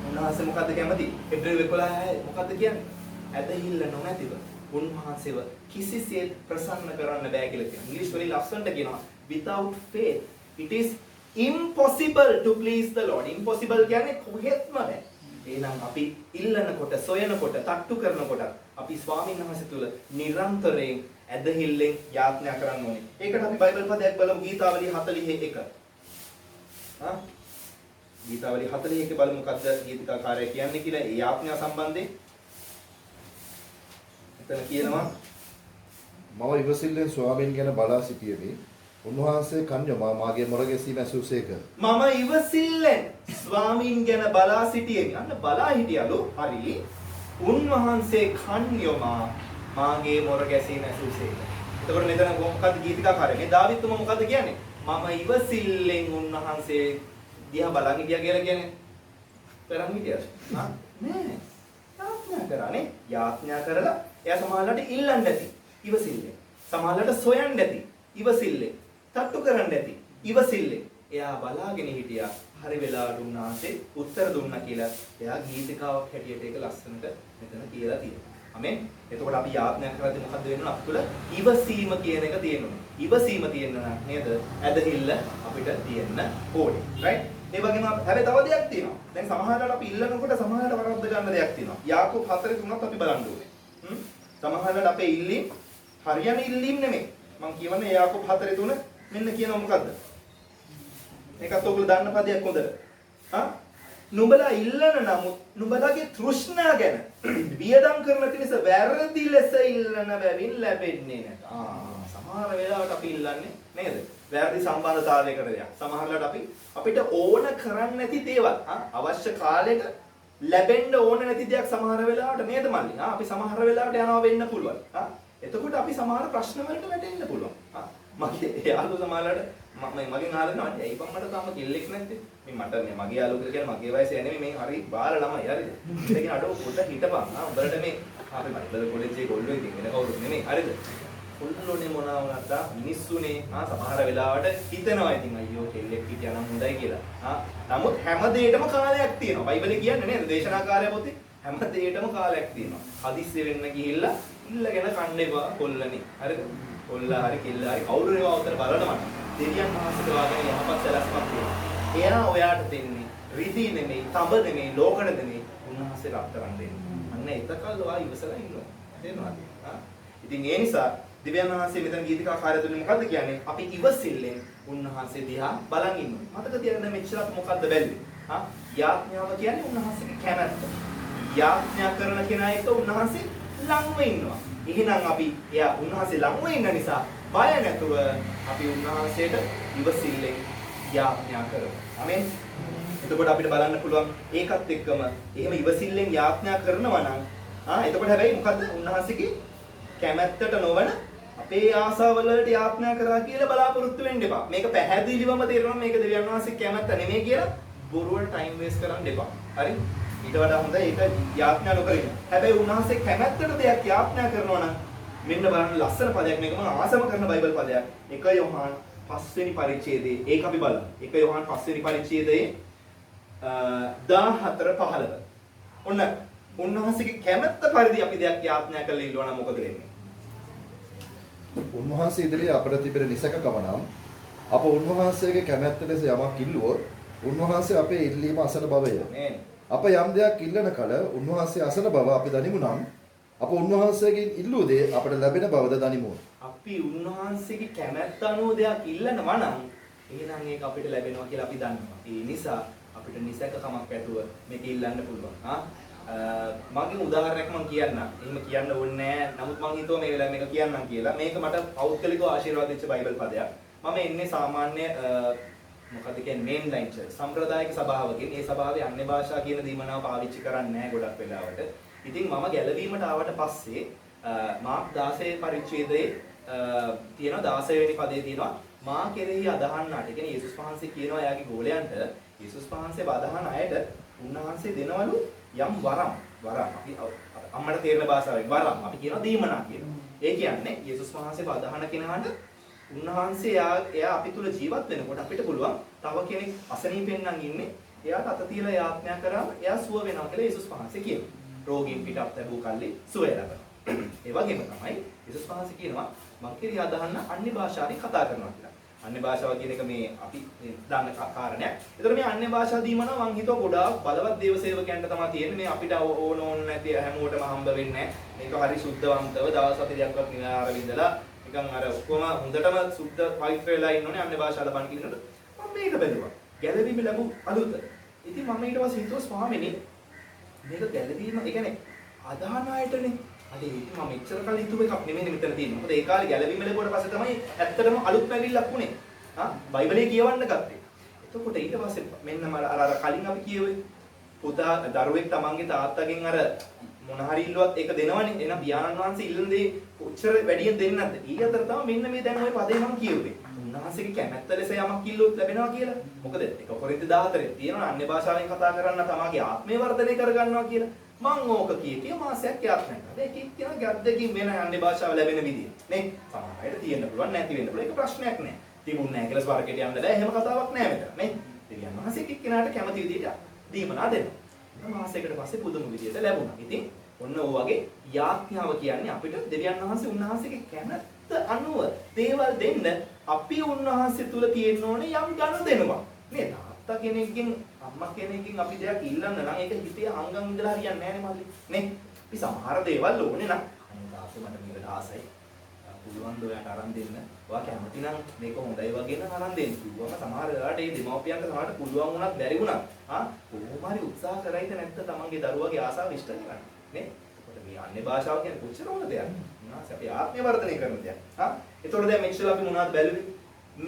උන්වහන්සේ මොකද්ද කැමති? එබ්‍රේල් 11 මොකද්ද කියන්නේ? ඇදහිල්ල නොමැතිව උන්වහන්සේව කිසිසේත් ප්‍රසන්න කරන්න බෑ කියලා කියනවා. ඉංග්‍රීසි වලින් ලස්සනට කියනවා without faith it is impossible to please the Lord. impossible කියන්නේ කොහෙත්ම බෑ. එහෙනම් අපි ඉල්ලනකොට, සොයනකොට, තට්ටු කරනකොට අපි ස්වාමීන් වහන්සේ තුල නිරන්තරයෙන් ඇදහිල්ලෙන් යාඥා කරන්න ඕනේ. ඒකට අපි බයිබල් පදයක් බලමු ගීතාවලිය 41. ගීතාවලිය 41 බලමු මොකද්ද ගීතිකාකාරය කියන්නේ කියලා ඒ යාඥා සම්බන්ධයෙන්. එතන කියනවා මම ඉවසිල්ලෙන් ස්වාමීන් ගැන බලා සිටියෙමි. උන්වහන්සේ කන්‍යමා මාගේ මොර ගැසීම ඇසුසේක. මම ඉවසිල්ලෙන් ස්වාමීන් ගැන බලා සිටියෙමි. අන්න බලා හිටියලු. හරි. උන්වහන්සේ කන්‍යමා මාගේ මොර ගැසීම ඇසුසේක. එතකොට මෙතන මොකක්ද ගීතිකාකාරය? මේ දාවිත්තුම මොකද්ද කියන්නේ? මම ඉවසිල්ලෙන් උන්වහන්සේ දිහා බලන් හිටියා කියලා කියන්නේ. බලන් හිටියද? නෑ. යාඥා කරානේ. යාඥා කරලා එයා සමාහලට ඉල්ලන්න ඇති. ඉවසිල්ලෙන්. සමාහලට සොයන්න ඇති. ඉවසිල්ලෙන්. තට්ටු කරන්න ඇති. ඉවසිල්ලෙන්. එයා බලාගෙන හිටියා. හරි වෙලාවට උන්වහන්සේ උත්තර දුන්නා කියලා එයා ගීතිකාවක් හැටියට ඒක ලස්සනට මෙතන කියලා තියෙනවා. ආමෙන්. එතකොට අපි යාඥා කරද්දී මොකද්ද වෙන්නේ? අපිට ඉවසීම කියන එක තියෙනවා. ඉවසීම තියෙන්න නේද? ඇදහිල්ල අපිට තියෙන්න ඕනේ. රයිට්? ඒ වගේම හැබැයි තව දෙයක් තියෙනවා. දැන් සමහරවිට අපි ඉල්ලනකොට සමහරවිට වරද්ද ගන්න දෙයක් තියෙනවා. යාකෝබ් 4:3ත් අපි බලන්න ඕනේ. සමහරවිට අපේ ඉල්ලීම් හරියන ඉල්ලීම් නෙමෙයි. මම කියවනේ යාකෝබ් 4:3 මෙන්න කියනවා මොකද්ද? මේකත් ඔයගොල්ලෝ දන්න පදයක් හොඳට. නුඹලා ඉල්ලන නමුත් නුඹලාගේ තෘෂ්ණා ගැන වියදම් කරන පිණිස වැරදි ලෙස ඉල්ලන බැවින් ලැබෙන්නේ නැත. සමහර වෙලාවට අපි ඉල්ලන්නේ නේද? වැරදි සම්බන්ධතාවයකට දෙයක්. සමහරවිට අපිට ඕන කරන්නේ නැති දේවල් අවශ්‍ය කාලෙක ලැබෙන්න ඕන නැති දෙයක් සමහර වෙලාවට නේද මල්ලි? අපි සමහර වෙලාවට යනවා වෙන්න පුළුවන්. එතකොට අපි සමහර ප්‍රශ්න වලට වැටෙන්න පුළුවන්. මගේ යාළුවෝ සමහරවිට මගෙන් අහනවා ඇයි මට තාම කිල්ලෙක් නැත්තේ? මේ මට මගේ යාළුවෝ කියලා කියන්නේ මගේ වයසේ නෙමෙයි මේ හරි බාල ළමයි හරිද? ඒකෙන් අඩෝ පොඩ්ඩක් හිටපන්. උඹලට මේ අපි මයිබල් කොලෙජ්ජේ ගොල්ලෝ ඉතින් වෙන කවුරුත් නෙමෙයි හරිද? කොල්ලෝනේ මොනවා වුණත් මිනිස්සුනේ සමහර වෙලාවට හිතනවා ඉතින් අයියෝ කෙල්ලෙක් හිටියා නම් හොඳයි කියලා. නමුත් හැම දෙයකටම කාලයක් තියෙනවා. බයිබලේ කියන්නේ නේද? දේශනාකාරය පොතේ හැම දෙයකටම කාලයක් තියෙනවා. හදිස්සිය වෙන්න ගිහිල්ලා ඉල්ලගෙන කන්න එපා කොල්ලනේ. හරිද? කොල්ලා හරි කෙල්ලා හරි කවුරු ඒවා උතර බලනවා. දෙවියන් වහන්සේට වාගෙන යහපත් සැලැස්මක් තියෙනවා. එයා ඔයාට දෙන්නේ රිදී නෙමෙයි, තඹ නෙමෙයි, ලෝකඩ නෙමෙයි. උන්වහන්සේ රත්තරන් දෙන්නේ. අන්න එතකල් ඔයා ඉවසලා ඉන්නවා. තේරෙනවද? ඉතින් ඒ නිසා දෙවියන් වහන්සේ මෙතන ගීතිකාකාරය තුනේ මොකද්ද කියන්නේ? අපි ඉවසිල්ලෙන් උන්වහන්සේ දිහා බලන් ඉන්නවා. මතක තියාගන්න මෙච්චර අපි මොකද්ද බැලුවේ? යාඥාව කියන්නේ උන්වහන්සේගේ කැමැත්ත. යාඥා කරන කෙනා එක්ක උන්වහන්සේ ළඟම ඉන්නවා. එහෙනම් අපි එයා උන්වහන්සේ ළඟම ඉන්න නිසා බය නැතුව අපි උන්වහන්සේට ඉවසිල්ලෙන් යාඥා කරමු. ආමෙන්. එතකොට අපිට බලන්න පුළුවන් ඒකත් එක්කම එහෙම ඉවසිල්ලෙන් යාඥා කරනවා නම් එතකොට හැබැයි මොකද්ද? උන්වහන්සේගේ කැමැත්තට නොවන අපේ ආසාවලට යාඥා කරා කියලා බලාපොරොත්තු වෙන්න එපා. මේක පැහැදිලිවම තේරෙනවා මේක දෙවියන් වහන්සේ කැමැත්ත නෙමෙයි කියලා බොරුවට ටයිම් වේස්ට් කරන්න එපා. හරි? ඊට වඩා හොඳයි ඒක යාඥා නොකර ඉන්න. හැබැයි උන්වහන්සේ කැමැත්තට දෙයක් යාඥා කරනවා නම් මෙන්න බලන්න ලස්සන පදයක් මේක මම ආසම කරන බයිබල් පදයක්. 1 යොහාන් 5 වෙනි පරිච්ඡේදයේ ඒක අපි බලමු. 1 යොහාන් 5 වෙනි පරිච්ඡේදයේ 14-15. ඔන්න උන්වහන්සේගේ කැමැත්ත පරිදි අපි දෙයක් යාඥා කරලා ඉල්ලුවා නම් මොකද වෙන්නේ? උන්වහන්සේ ඉදිරියේ අපට තිබෙන නිසකකම නම් අප උන්වහන්සේගේ කැමැත්ත ලෙස යමක් ඉල්ලුවොත් උන්වහන්සේ අපේ ඉල්ලීම අසන බවය. අප යම් දෙයක් ඉල්ලන කල උන්වහන්සේ අසන බව අපි දනිමු නම් අප උන්වහන්සේගෙන් ඉල්ලූ දේ අපට ලැබෙන බවද දනිමු. අපි උන්වහන්සේගේ කැමැත්ත අනුව දෙයක් ඉල්ලනවා නම් එහෙනම් ඒක අපිට ලැබෙනවා කියලා අපි දන්නවා. ඒ නිසා අපිට නිසකකමක් ඇතුව මේක ඉල්ලන්න පුළුවන්. මගේ උදාහරණයක් මම කියන්නම්. එහෙම කියන්න ඕනේ නැහැ. නමුත් මම හිතුවා මේ වෙලාවේ මේක කියන්නම් කියලා. මේක මට පෞද්ගලිකව ආශිර්වාද වෙච්ච බයිබල් පදයක්. මම එන්නේ සාමාන්‍ය මොකද කියන්නේ මේන් ලයින් චර්ච් සම්ප්‍රදායික සභාවකින්. ඒ සභාවේ අන්‍ය භාෂා කියන දීමනාව පාවිච්චි කරන්නේ නැහැ ගොඩක් වෙලාවට. ඉතින් මම ගැලවීමට ආවට පස්සේ මාක් 16 පරිච්ඡේදයේ තියෙන 16 වෙනි පදයේ තියෙනවා මා කෙරෙහි අදහන්නාට. ඒ කියන්නේ යේසුස් වහන්සේ කියනවා එයාගේ ගෝලයන්ට යේසුස් වහන්සේ වදහන අයට උන්වහන්සේ දෙනවලු යම් වරම් අපි අම්මට තේරෙන භාෂාවෙන් වරම් අපි කියනවා දීමනා කියලා. ඒ කියන්නේ යේසුස් වහන්සේ වදහන කෙනාට උන්වහන්සේ එයා අපි තුල ජීවත් වෙනකොට අපිට පුළුවන් තව කෙනෙක් අසනීපෙන් නම් ඉන්නේ එයාට අත තියලා යාඥා කරාම එයා සුව වෙනවා කියලා යේසුස් වහන්සේ කියනවා. රෝගීන් පිටත් ලැබූ කල්ලි සුවය ලබනවා. ඒ වගේම තමයි යේසුස් වහන්සේ කියනවා මං කිරි අදහන්න අන්‍ය භාෂාවෙන් කතා කරනවා කියලා. අන්‍ය භාෂාව කියන එක මේ අපි දන්න කාරණයක්. ඒතර මේ අන්‍ය භාෂා දීමන මං හිතුවා ගොඩාක් බලවත් දේව සේවකයන්ට තමයි තියෙන්නේ. මේ අපිට ඕන නැති හැමෝටම හම්බ වෙන්නේ නැහැ. මේක හරි සුද්ධවන්තව දවස් 4ක්වත් නිරාර විඳලා නිකන් අර ඔක්කොම හොඳටම සුද්ධ පවිත්‍ර වෙලා ඉන්නෝනේ අන්‍ය භාෂා ලබන්න කියනකොට මම මේක බැලුවා. ගැලවීම ලැබු අලුත. ඉතින් මම ඊට පස්සේ හිතුවා ස්වාමීනි මේක ගැලවීම ඒ කියන්නේ අදහන අයටනේ. අද ඒක මම එච්චර කල් හිතුව එකක් නෙමෙයි මෙතන තියෙන්නේ. මොකද ඒ කාලේ ගැලවීම ලැබුවට පස්සේ තමයි ඇත්තටම අලුත් පැවිල්ලක් වුනේ. බයිබලයේ කියවන්න ගත්තේ. එතකොට ඊට පස්සේ මෙන්න අර කලින් අපි කියුවේ පුතා දරුවෙක් තමන්ගේ තාත්තගෙන් අර මොන හරි ඉල්ලුවත් ඒක දෙනවනේ. එහෙනම් පියාණන් වහන්සේ ඉල්ලන දේ කොච්චර වැඩියෙන් දෙන්නේ නැද්ද? ඊ අතර තමයි මෙන්න මේ දැන් ওই පදේ මම කියුවේ. උන්වහන්සේගේ කැමැත්ත ලෙස යමක් ඉල්ලුවොත් ලැබෙනවා කියලා. මොකද ඒක කොරින්ති 14 තියෙනවා අන්‍ය භාෂාවෙන් කතා කරන්න තමගේ ආත්මය වර්ධනය කරගන්නවා කියලා. මං ඕක කීකේ මාසයක් යාත්‍රා කරනවා. ඒක කියන ගැද්දකින් වෙන අන්‍ය භාෂාව ලැබෙන විදිය. නේ? සමහර අයට තියෙන්න පුළුවන් නැති වෙන්න පුළුවන්. ඒක ප්‍රශ්නයක් නෑ. තිබුණ නැහැ කියලා ස්වර්ගයට යන්න බෑ. එහෙම කතාවක් නෑ මෙතන. නේ? දෙවියන් වහන්සේ එක්කෙනාට කැමති විදියට දීමනා දෙනවා. මාසයකට පස්සේ පුදුම විදියට ලැබුණා. ඉතින් ඔන්න ඔය වගේ යාඥාව කියන්නේ අපිට දෙවියන් වහන්සේ උන්වහන්සේගේ කැමැත්ත අනුව දේවල් දෙන්න අපි උන්වහන්සේ තුල තියෙන්න ඕනේ යම් ගනුදෙනුවක්. නේ? තාත්තා කෙනෙක්ගෙන් අම්මා කෙනෙක්ගෙන් අපි දෙයක් ඉල්ලන්න නම් ඒක හිතේ අංගම් ඉඳලා හරියන්නේ නැහැ නේ මල්ලි. නේ? අපි සමහර දේවල් ඕනේ නම් අනේ තාත්තා මට මේකට ආසයි. පුළුවන් ද ඔයාට අරන් දෙන්න. ඔයා කැමති නම් මේක හොඳයි වගේ නම් අරන් දෙන්න. කිව්වම සමහර වෙලාවට මේ දෙමව්පියන්ට සමහරට පුළුවන් වුණත් බැරි වුණත් කොහොම හරි උත්සාහ කරයිද නැත්ද තමන්ගේ දරුවගේ ආසාව ඉෂ්ට කරගන්න. නේ? එතකොට මේ අන්‍ය භාෂාව කියන්නේ කොච්චර හොඳ දෙයක්ද? උන්වහන්සේ අපේ ආත්මය වර්ධනය කරන දෙයක්. එතකොට දැන් මෙච්චර අපි මොනවද බැලුවේ?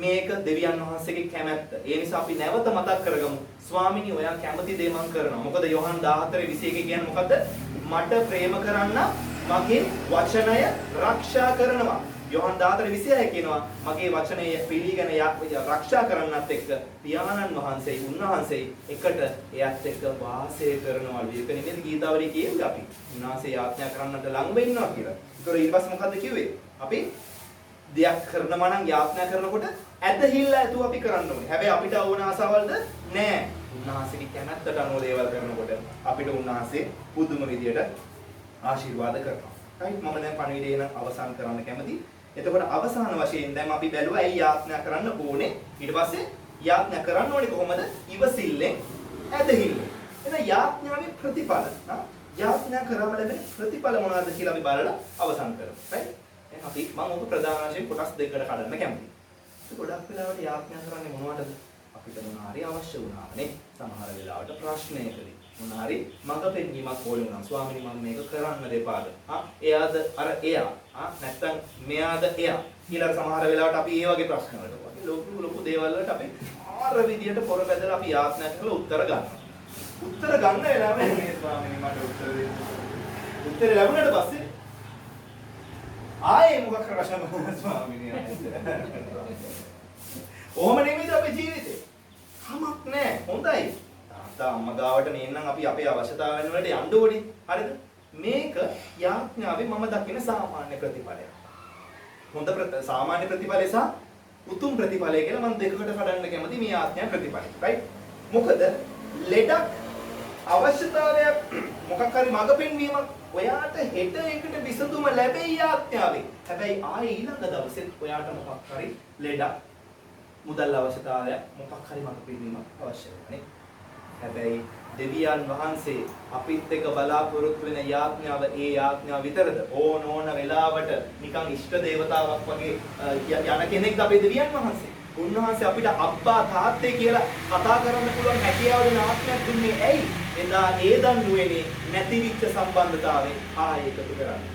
මේක දෙවියන් වහන්සේගේ කැමැත්ත. ඒ නිසා අපි නැවත මතක් කරගමු. ස්වාමිනී ඔයා කැමති දේ මං කරනවා. මොකද යොහන් 14:21 කියන්නේ මොකද්ද? මට ප්‍රේම කරන්න මගේ වචනය රක්ෂා කරනවා. යොහන් 14:26 කියනවා මගේ වචනය පිළිගෙන රක්ෂා කරන්නත් එක්ක පියාණන් වහන්සේ උන්වහන්සේ එකට එයත් එක්ක වාසය කරනවලු. ඒක නෙමෙයි ගීතාවලිය කියන්නේ අපි. උන්වහන්සේ යාඥා කරන්නට ළඟ වෙන්නවා කියලා. ඒතකොට ඊට පස්සේ මොකද්ද කිව්වේ? අපි දෙයක් කරනවා නම් යාඥා කරනකොට ඇදහිල්ල ඇතුව අපි කරන්න ඕනේ. හැබැයි අපිට ඕන ආසාවල්ද නෑ. උන්වහන්සේගේ කැමැත්තට අනුව දේවල් කරනකොට අපිට උන්වහන්සේ පුදුම විදියට ආශිර්වාද කරනවා. right මම දැන් පණිවිඩය නම් අවසන් කරන්න කැමතියි. එතකොට අවසාන වශයෙන් දැන් අපි බැලුවා ඇයි යාඥා කරන්න ඕනේ. ඊට පස්සේ යාඥා කරන්න ඕනේ කොහොමද? ඉවසිල්ලෙන් ඇදහිල්ලෙන්. එහෙනම් යාඥාවේ ප්‍රතිඵල යාඥා කරාම ලැබෙන ප්‍රතිඵල මොනවද කියලා අපි බලලා අවසන් කරමු. right දැන් අපි මම ඔක ප්‍රධාන වශයෙන් කොටස් දෙකකට කඩන්න කැමතියි. ඒක ගොඩක් වෙලාවට යාඥා කරන්නේ මොනවටද? අපිට මොන හරි අවශ්‍ය වුණාම නේ. සමහර වෙලාවට ප්‍රශ්නයකදී මොන හරි මඟ පෙන්වීමක් ඕනේ වුණා. ස්වාමීනි මම මේක කරන්න දෙපාද? එයාද අර එයා. නැත්තම් මෙයාද එයා. ඊළඟ සමහර වෙලාවට අපි ඒ වගේ ප්‍රශ්න වලට වගේ ලොකු දේවල් වලට අපි ආර විදියට පොර බැදලා අපි යාඥා කරලා උත්තර ගන්නවා. උත්තර ගන්න වෙලාවෙ මේ ස්වාමීනි මට උත්තර දෙන්න. උත්තර ලැබුණාට පස්සේ ආයේ මොකක් කරලා ස්වාමීනි ඔහොම නෙමෙයිද අපේ ජීවිතේ? කමක් නැහැ. හොඳයි. තාත්තා අම්මා ගාවට නේනම් අපි අපේ අවශ්‍යතාවයන් වලට යන්න ඕනේ. හරිද? මේක යාඥාවේ මම දකින සාමාන්‍ය ප්‍රතිඵලයක්. හොඳ සාමාන්‍ය ප්‍රතිඵලය සහ උතුම් ප්‍රතිඵලය කියලා මම දෙකකට කඩන්න කැමති මේ යාඥා ප්‍රතිඵලය. right? මොකද ලෙඩක් අවශ්‍යතාවයක් මොකක් හරි මඟ පෙන්වීමක් ඔයාට හෙට එකට විසඳුම ලැබෙයි යාඥාවේ. හැබැයි ආයේ ඊළඟ දවසෙත් ඔයාට මොකක් හරි ලෙඩක් මුදල් අවශ්‍යතාවයක් මොකක් හරි මඟ පෙන්වීමක් අවශ්‍ය වෙනවා. හැබැයි දෙවියන් වහන්සේ අපිත් එක්ක බලාපොරොත්තු වෙන යාඥාව ඒ යාඥාව විතරද? ඕන වෙලාවට නිකන් ඉෂ්ට දේවතාවක් වගේ යන කෙනෙක්ද අපේ දෙවියන් වහන්සේ? උන්වහන්සේ අපිට අබ්බා තාත්තේ කියලා කතා කරන්න පුළුවන් හැකියාව දෙන ආත්මයක් දුන්නේ ඇයි? එදා ඒ දන්නුවේනේ නැතිවිච්ච සම්බන්ධතාවේ ආයෙ එකතු කරන්නේ.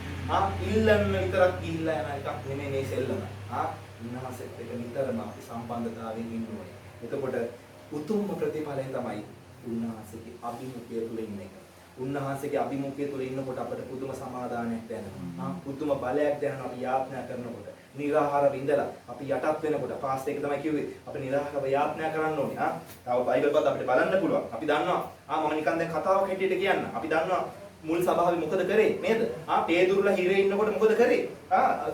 ඉල්ලන්න විතරක් ගිහිල්ලා යන එකක් නෙමෙයි මේ සෙල්ලම. උන්වහන්සේත් එක්ක නිතරම අපි සම්බන්ධතාවයෙන් ඉන්න ඕනේ. එතකොට උතුම්ම ප්‍රතිඵලය තමයි උන්වහන්සේගේ අභිමුඛය තුල ඉන්න එක. උන්වහන්සේගේ අභිමුඛය තුල ඉන්නකොට අපට පුදුම සමාදානයක් දැනෙනවා. පුදුම බලයක් දැනෙනවා අපි යාඥා කරනකොට. නිරාහාරව ඉඳලා අපි යටත් වෙනකොට පාස්ට් එක තමයි කිව්වේ අපි නිරාහාරව යාඥා කරන්න ඕනේ. තව බයිබල් පොත් අපිට බලන්න පුළුවන්. අපි දන්නවා. මම නිකන් දැන් කතාවක් හැටියට කියන්න. අපි දන්නවා මුල් සභාවේ මොකද කරේ නේද? පේදුරුලා හිරේ ඉන්නකොට මොකද කරේ?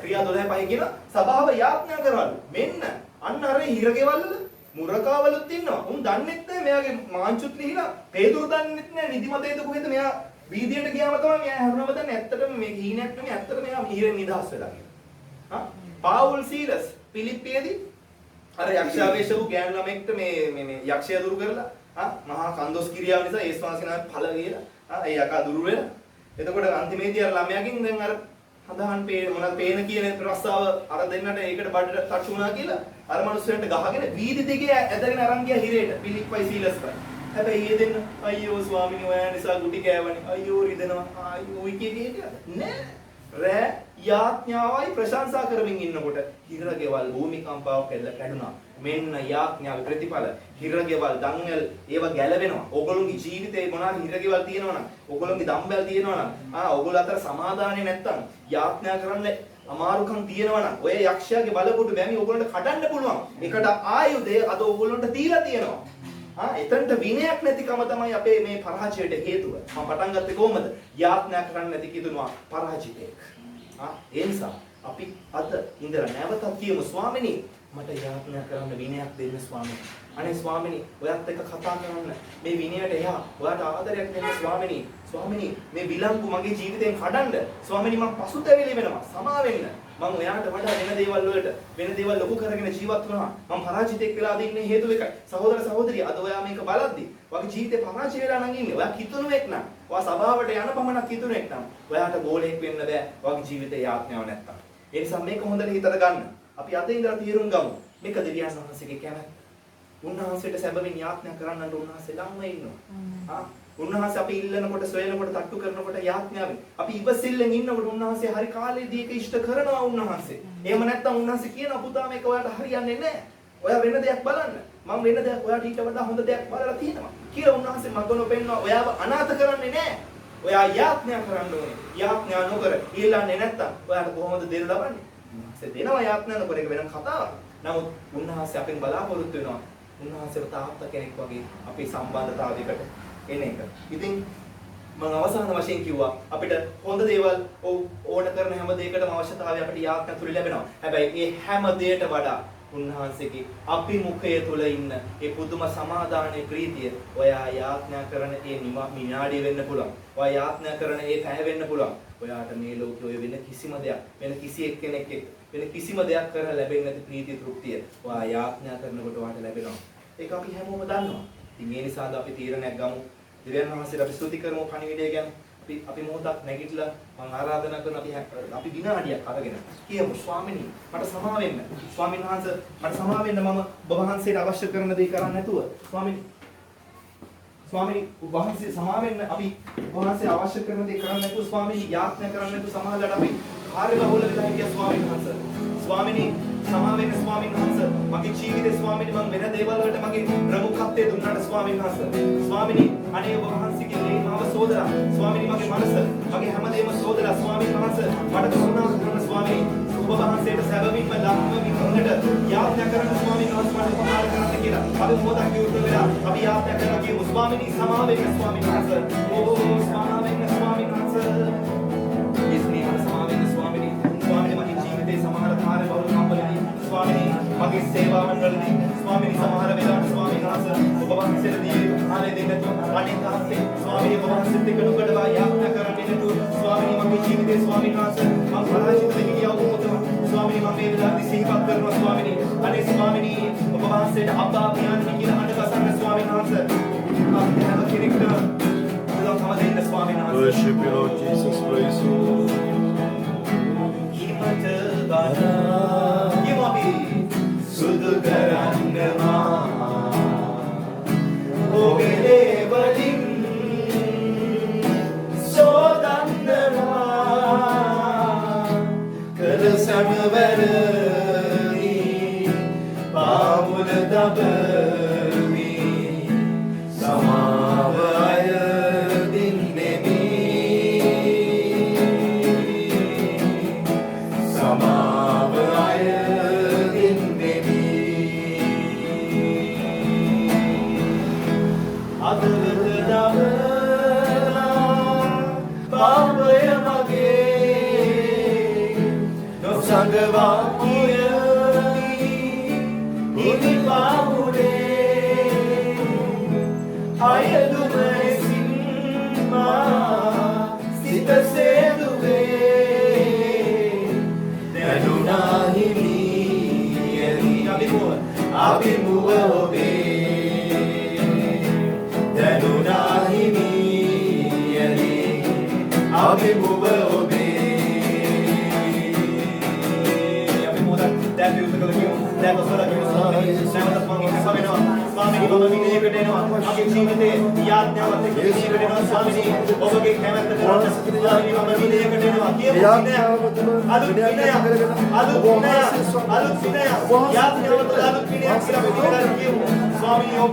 ක්‍රියා 12:5 කියන සභාව යාඥා කරවලු. මෙන්න අන්න අර හිරගෙවල් වල මුරකාවලුත් ඉන්නවා. උන් දන්නෙත් නැහැ මෙයාගේ මාංචුත් ලිහිලා. පේදුරු දන්නෙත් නැහැ නිදිමතේද කොහෙද මෙයා වීදියට ගියාම තමයි මෙයා හැරුණම දැන් ඇත්තටම මේ හීනයක් නෙමෙයි ඇත්තටම මෙයා මිහිරෙන් නිදහස් වෙලා ගියා. පාවුල් සීලස් පිලිප්පියේදී අර යක්ෂාවේශ වූ ගෑනු ළමෙක්ට මේ යක්ෂයා දුරු කරලා මහා කන්දොස් කිරියාව නිසා ඒ ස්වාමීන් පළ ගියලා ඒ යකා දුරු වෙලා එතකොට අන්තිමේදී අර ළමයාගෙන් දැන් අර හඳහන් මොනවද පේන කියන ප්‍රස්තාව අර දෙන්නට ඒකට බඩට ටච් වුණා කියලා අර මිනිස්සුන්ට ගහගෙන වීදි දෙකේ ඇදගෙන අරන් ගියා හිරේට පිලිප්පයි සීලස්පයි. හැබැයි ඒ දෙන්න අයියෝ ස්වාමීනි ඔයා නිසා ගුටි කෑවනේ අයියෝ රිදෙනවා අයියෝ ඉකේ නෑ රෑ යාඥාවයි ප්‍රශංසා කරමින් ඉන්නකොට හිරගෙවල් භූමිකම්පාවක් කැඩුනා. මෙන්න යාඥාවේ ප්‍රතිඵල. හිරගෙවල් දන්වැල් ඒවා ගැලවෙනවා. ඕගොල්ලෝගේ ජීවිතේ මොනවාරි හිරගෙවල් තියෙනවා නම්, ඕගොල්ලෝගේ දම්බැල් තියෙනවා නම්, ඕගොල්ලෝ අතර සමාදානෙ නැත්තම්, යාඥා කරන්න අමාරුකම් තියෙනවා නම්, ඔය යක්ෂයාගේ බලකොටු බැමි ඕගොල්ලන්ට කඩන්න පුළුවන්. ඒකට ආයුධය අද ඕගොල්ලන්ට දීලා තියෙනවා. එතනට විනයක් නැතිකම තමයි අපේ මේ පරාජයට හේතුව. මම පටන් ගත්තේ කොහොමද? යාඥා කරන්න නැති කිතුනවා පරාජිතෙක්. ඒ නිසා අපි අද ඉඳලා නැවතත් කියමු ස්වාමිනී මට යාඥා කරන්න විනයක් දෙන්න ස්වාමිනී. අනේ ස්වාමිනී ඔයත් එක්ක කතා කරන්න මේ විනයට එහා ඔයාට ආදරයක් දෙන්න ස්වාමිනී. ස්වාමිනී මේ විලංගු මගේ ජීවිතෙන් කඩන්න. ස්වාමිනී මම පසුතැවිලි වෙනවා. සමා වෙන්න. මම ඔයාට වඩා වෙන දේවල් ලොකු කරගෙන ජීවත් වෙනවා. මම පරාජිතෙක් වෙලා ඉන්නේ හේතුව එකයි. සහෝදර සහෝදරිය අද ඔයා මේක බලද්දි වගේ ජීවිතේ පරාජය වෙලා නම් ඉන්නේ. ඔයා කිතුණුවෙක් නම්, ඔයා සභාවට යන පමණක් කිතුණුවෙක් නම්, ඔයාට ගෝලයක් වෙන්න බෑ. ඔයාගේ ජීවිතේ යාඥාව නැත්තම්. ඒ නිසා මේක හොඳට හිතට ගන්න. අපි අද ඉඳලා තීරුම් ගමු. මේක දෙවියන් වහන්සේගේ කැමැත්ත. උන්වහන්සේට සැබවින් යාඥා කරන්නට උන්වහන්සේ ළඟම ඉන්නවා. උන්වහන්සේ අපි ඉල්ලනකොට සොයනකොට තට්ටු කරනකොට යාඥාවෙන් අපි ඉවසිල්ලෙන් ඉන්නකොට උන්වහන්සේ හරි කාලෙදී ඒක ඉෂ්ට කරනවා උන්වහන්සේ. එහෙම නැත්නම් උන්වහන්සේ කියන පුතා මේක ඔයාලට හරියන්නේ නැහැ. ඔයා වෙන දෙයක් බලන්න. මම වෙන දෙයක් ඔයාට ඊට වඩා හොඳ දෙයක් බලලා තියෙනවා. කියලා උන්වහන්සේ මගන පෙන්නවා. ඔයාව අනාථ කරන්නේ නැහැ. ඔයා යාඥා කරන්න ඕනේ. යාඥා නොකර ඊළන්නේ නැත්නම් ඔයාට කොහොමද දෙන්න ලබන්නේ? උන්වහන්සේ දෙනවා යාඥා නොකර ඒක වෙනම කතාවක්. නමුත් උන්වහන්සේ අපෙන් බලාපොරොත්තු වෙනවා. උන්වහන්සේට තාත්තා කෙනෙක් වගේ අපේ සම්බන්ධතාවයකට එන එක. ඉතින් මම අවසාන වශයෙන් කිව්වා අපිට හොඳ දේවල් ඕන කරන හැම දෙයකටම අවශ්‍යතාවය අපිට යාඥා තුල ලැබෙනවා. හැබැයි මේ හැම දෙයට වඩා උන්වහන්සේගේ අභිමුඛය තුල ඉන්න ඒ පුදුම සමාදානයේ ප්‍රීතිය ඔයා යාඥා කරන ඒ විනාඩිය වෙන්න පුළුවන්. ඔයා යාඥා කරන ඒ පැය වෙන්න පුළුවන්. ඔයාට මේ ලෝකයේ වෙන කිසිම දෙයක් වෙන කිසි එක්කෙනෙක් වෙන කිසිම දෙයක් කරලා ලැබෙන්නේ නැති ප්‍රීතිය තෘප්තිය ඔයා යාඥා කරනකොට ඔයාට ලැබෙනවා. ඒක අපි හැමෝම දන්නවා. ඉතින් ඒ නිසාද අපි තීරණයක් ගමු. දෙවියන් වහන්සේට අපි ස්තුති කරමු පණිවිඩය ගැන. අපි මොහොතක් නැගිටලා මම ආරාධනා කරනවා අපි විනාඩියක් අරගෙන කියමු ස්වාමිනී මට සමා වෙන්න. ස්වාමීන් වහන්සේ මට සමා වෙන්න මම ඔබ වහන්සේට අවශ්‍ය කරන දේ කරන්නේ නැතුව. ස්වාමිනී වහන්සේ සමා වෙන්න අපි ඔබ වහන්සේ අවශ්‍ය කරන දේ කරන්නේ නැතුව ස්වාමිනී යාඥා කරන්නේ නැතුව සමාජලට අපි කාර්යබහුල වෙලා හිටියා ස්වාමීන් වහන්සේ. ස්වාමිනී සමා වෙන්න ස්වාමීන් වහන්සේ මගේ ජීවිතේ ස්වාමීනි මම වෙන දේවල් වලට මගේ ප්‍රමුඛත්වය දුන්නාට ස්වාමීන් වහන්සේ ස්වාමීනි අනේ ඔබ වහන්සේගේ ලේ මාව සෝදලා ස්වාමීනි මගේ මනස මගේ හැමදේම සෝදලා ස්වාමීන් වහන්සේ මට කරුණා කරන ස්වාමීනි ඔබ වහන්සේට සැබවින්ම ධර්මමින් කරන්නට යාඥා කරන ස්වාමීන් වහන්සේ මට උපකාර කරන්න කියලා අපි මොහොතක් විවෘත වෙලා අපි යාඥා කරනවා කියමු ස්වාමීනි සමා වෙන්න ස්වාමීන් වහන්සේ සමා වෙන්න ස්වාමීන් වහන්සේ ඉස්මී සමා වෙන්න ස්වාමීනි මගේ ජීවිතේ සමහර කාර්යබහුල කම්පලදී ස්වාමීනි මගේ සේවාවන් වලදී ස්වාමීනි සමහර වෙලාවට ස්වාමීන් වහන්සේ ඔබ වහන්සේට දී ආලේ දෙන්න තු අනිත් තාස්සේ ස්වාමීනි ඔබ වහන්සේත් එක්ක නුකඩවා යාඥා කරන්නේ නැතු ස්වාමීනි මගේ ජීවිතේ ස්වාමීන් වහන්සේ මම පරාජිත වෙන්න ගියා වුණොත් ස්වාමීනි මම මේ වෙලාවේදී සිහිපත් කරනවා ස්වාමීනි අනේ ස්වාමීනි ඔබ වහන්සේට අබ්බා පියාණනි කියලා අඬගසන්න ස්වාමීන් වහන්සේ අපේ හැම කෙනෙක්ට උදව්ව දෙන්න ස්වාමීන් වහන්සේ Worship you, Lord Jesus, praise you. සුදු කරන්නවා ඔබේ වලින් සෝදන්නවා කර සමවරනි පාමුල දබමි සමාව අය දින්නෙමි සමාව අය Sangwa kuyani ini pamude ayadu mesimma ජීවිත සේදුවේ දැනුණා හිමියනි අභිමුව ඔබේ දැනුණා හිමියනි අභිමුව ඔබේ අභිමුව දැන් යුතුයකල කියමු දැන් ඔසල කියමු නැවතත් මම කැපවෙනවා ස්වාමීනි ඔබ විනයකට එනවා මගේ ජීවිතේ යාඥාවත් එක්ක විනයකට එනවා ස්වාමීනි ඔබගේ කැමැත්ත කරන්න ස්වාමීනි මම විනයකට එනවා කියමු අලුත් විනය යාඥාවත් අලුත් විනය කියලා කියමු ස්වාමීනි ඔබ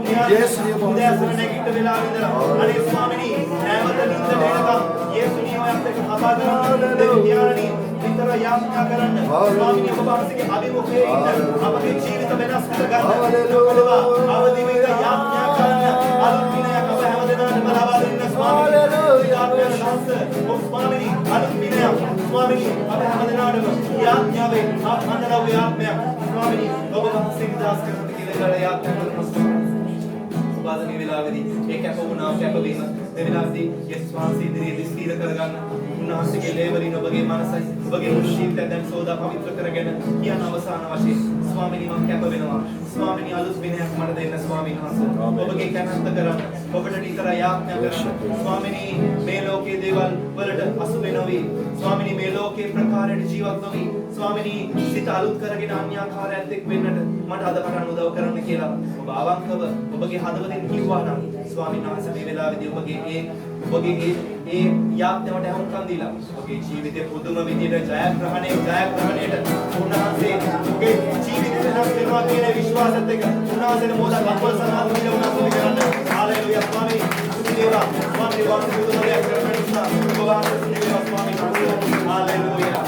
උදෑසන නැගිට වෙලා ඉඳලා අනේ ස්වාමීනි නැවත නිින්දට එනකම් යේසුනි ඔයත් එක්ක කතා කරන්න දෙවියනි විතර යාඥා කරන්න ස්වාමීනි ඔබ වහන්සේගේ අභිමුඛයේ ඉන්න අපගේ ජීවිත වෙනස් කරගන්න අවදි වෙලා යාඥා කරන්න අලුත් විනයක් අප හැමදෙනාටම ලබා දෙන්න ස්වාමීනි ස්වාමීනි අලුත් විනයක් ස්වාමීනි අප හැමදෙනාටම යාඥාවේ අන්තරව යාඥාවක් ස්වාමීනි ඔබ වහන්සේගේ දාස් කරන්න කියලා යාඥා කරනවා මේ වෙලාවේදී ඒ කැපවුණා කැපවීම මේ වෙලාවේදී යේසුස් වහන්සේ ඉදිරියේ ස්ථිර කරගන්න උන්වහන්සේගේ ලේවලින් ඔබගේ මනසයි ඔබගේ මුළු ජීවිතය දැන් සෝදා පවිත්‍ර කරගෙන කියන අවසාන වශයෙන් ස්වාමීනි මම කැප වෙනවා ස්වාමීනි අලුත් විනයක් මට දෙන්න ස්වාමීන් වහන්සේ ඔබගේ කැමැත්ත කරන්න ඔබට නිතර යාඥා කරන්න ස්වාමීනි මේ ලෝකයේ දේවල් වලට අසු වෙනවි ස්වාමීනි මේ ලෝකයේ ප්‍රකාරයට ජීවත් නොවි ස්වාමීනි සිත අලුත් කරගෙන අන්‍යාකාරයත් එක්ක වෙන්නට මට අද පටන් උදව් කරන්න කියලා ඔබ අවංකව ඔබගේ හදවතෙන් කිව්වා නම් ස්වාමීන් වහන්සේ මේ වෙලාවේදී ඔබගේ ඒ යාඥාවට හුම්කම් දීලා ඔබගේ ජීවිතේ පුදුම විදියට ජයග්‍රහණයට උන්වහන්සේ ඔබගේ ජීවිතේ වෙනස් වෙනවා කියන විශ්වාසයත් එක්ක උන්වහන්සේට මොදක් අපල් සනාද කියලා උන්වහන්සේ කරන්න හාලෙලූයා ස්වාමීනි සුතිදේවා ස්වාමීනි වහන්සේ පුදුම දෙයක් කරන්න නිසා ඔබ වහන්සේ සුතිදේවා ස්වාමීනි හාලෙලූයා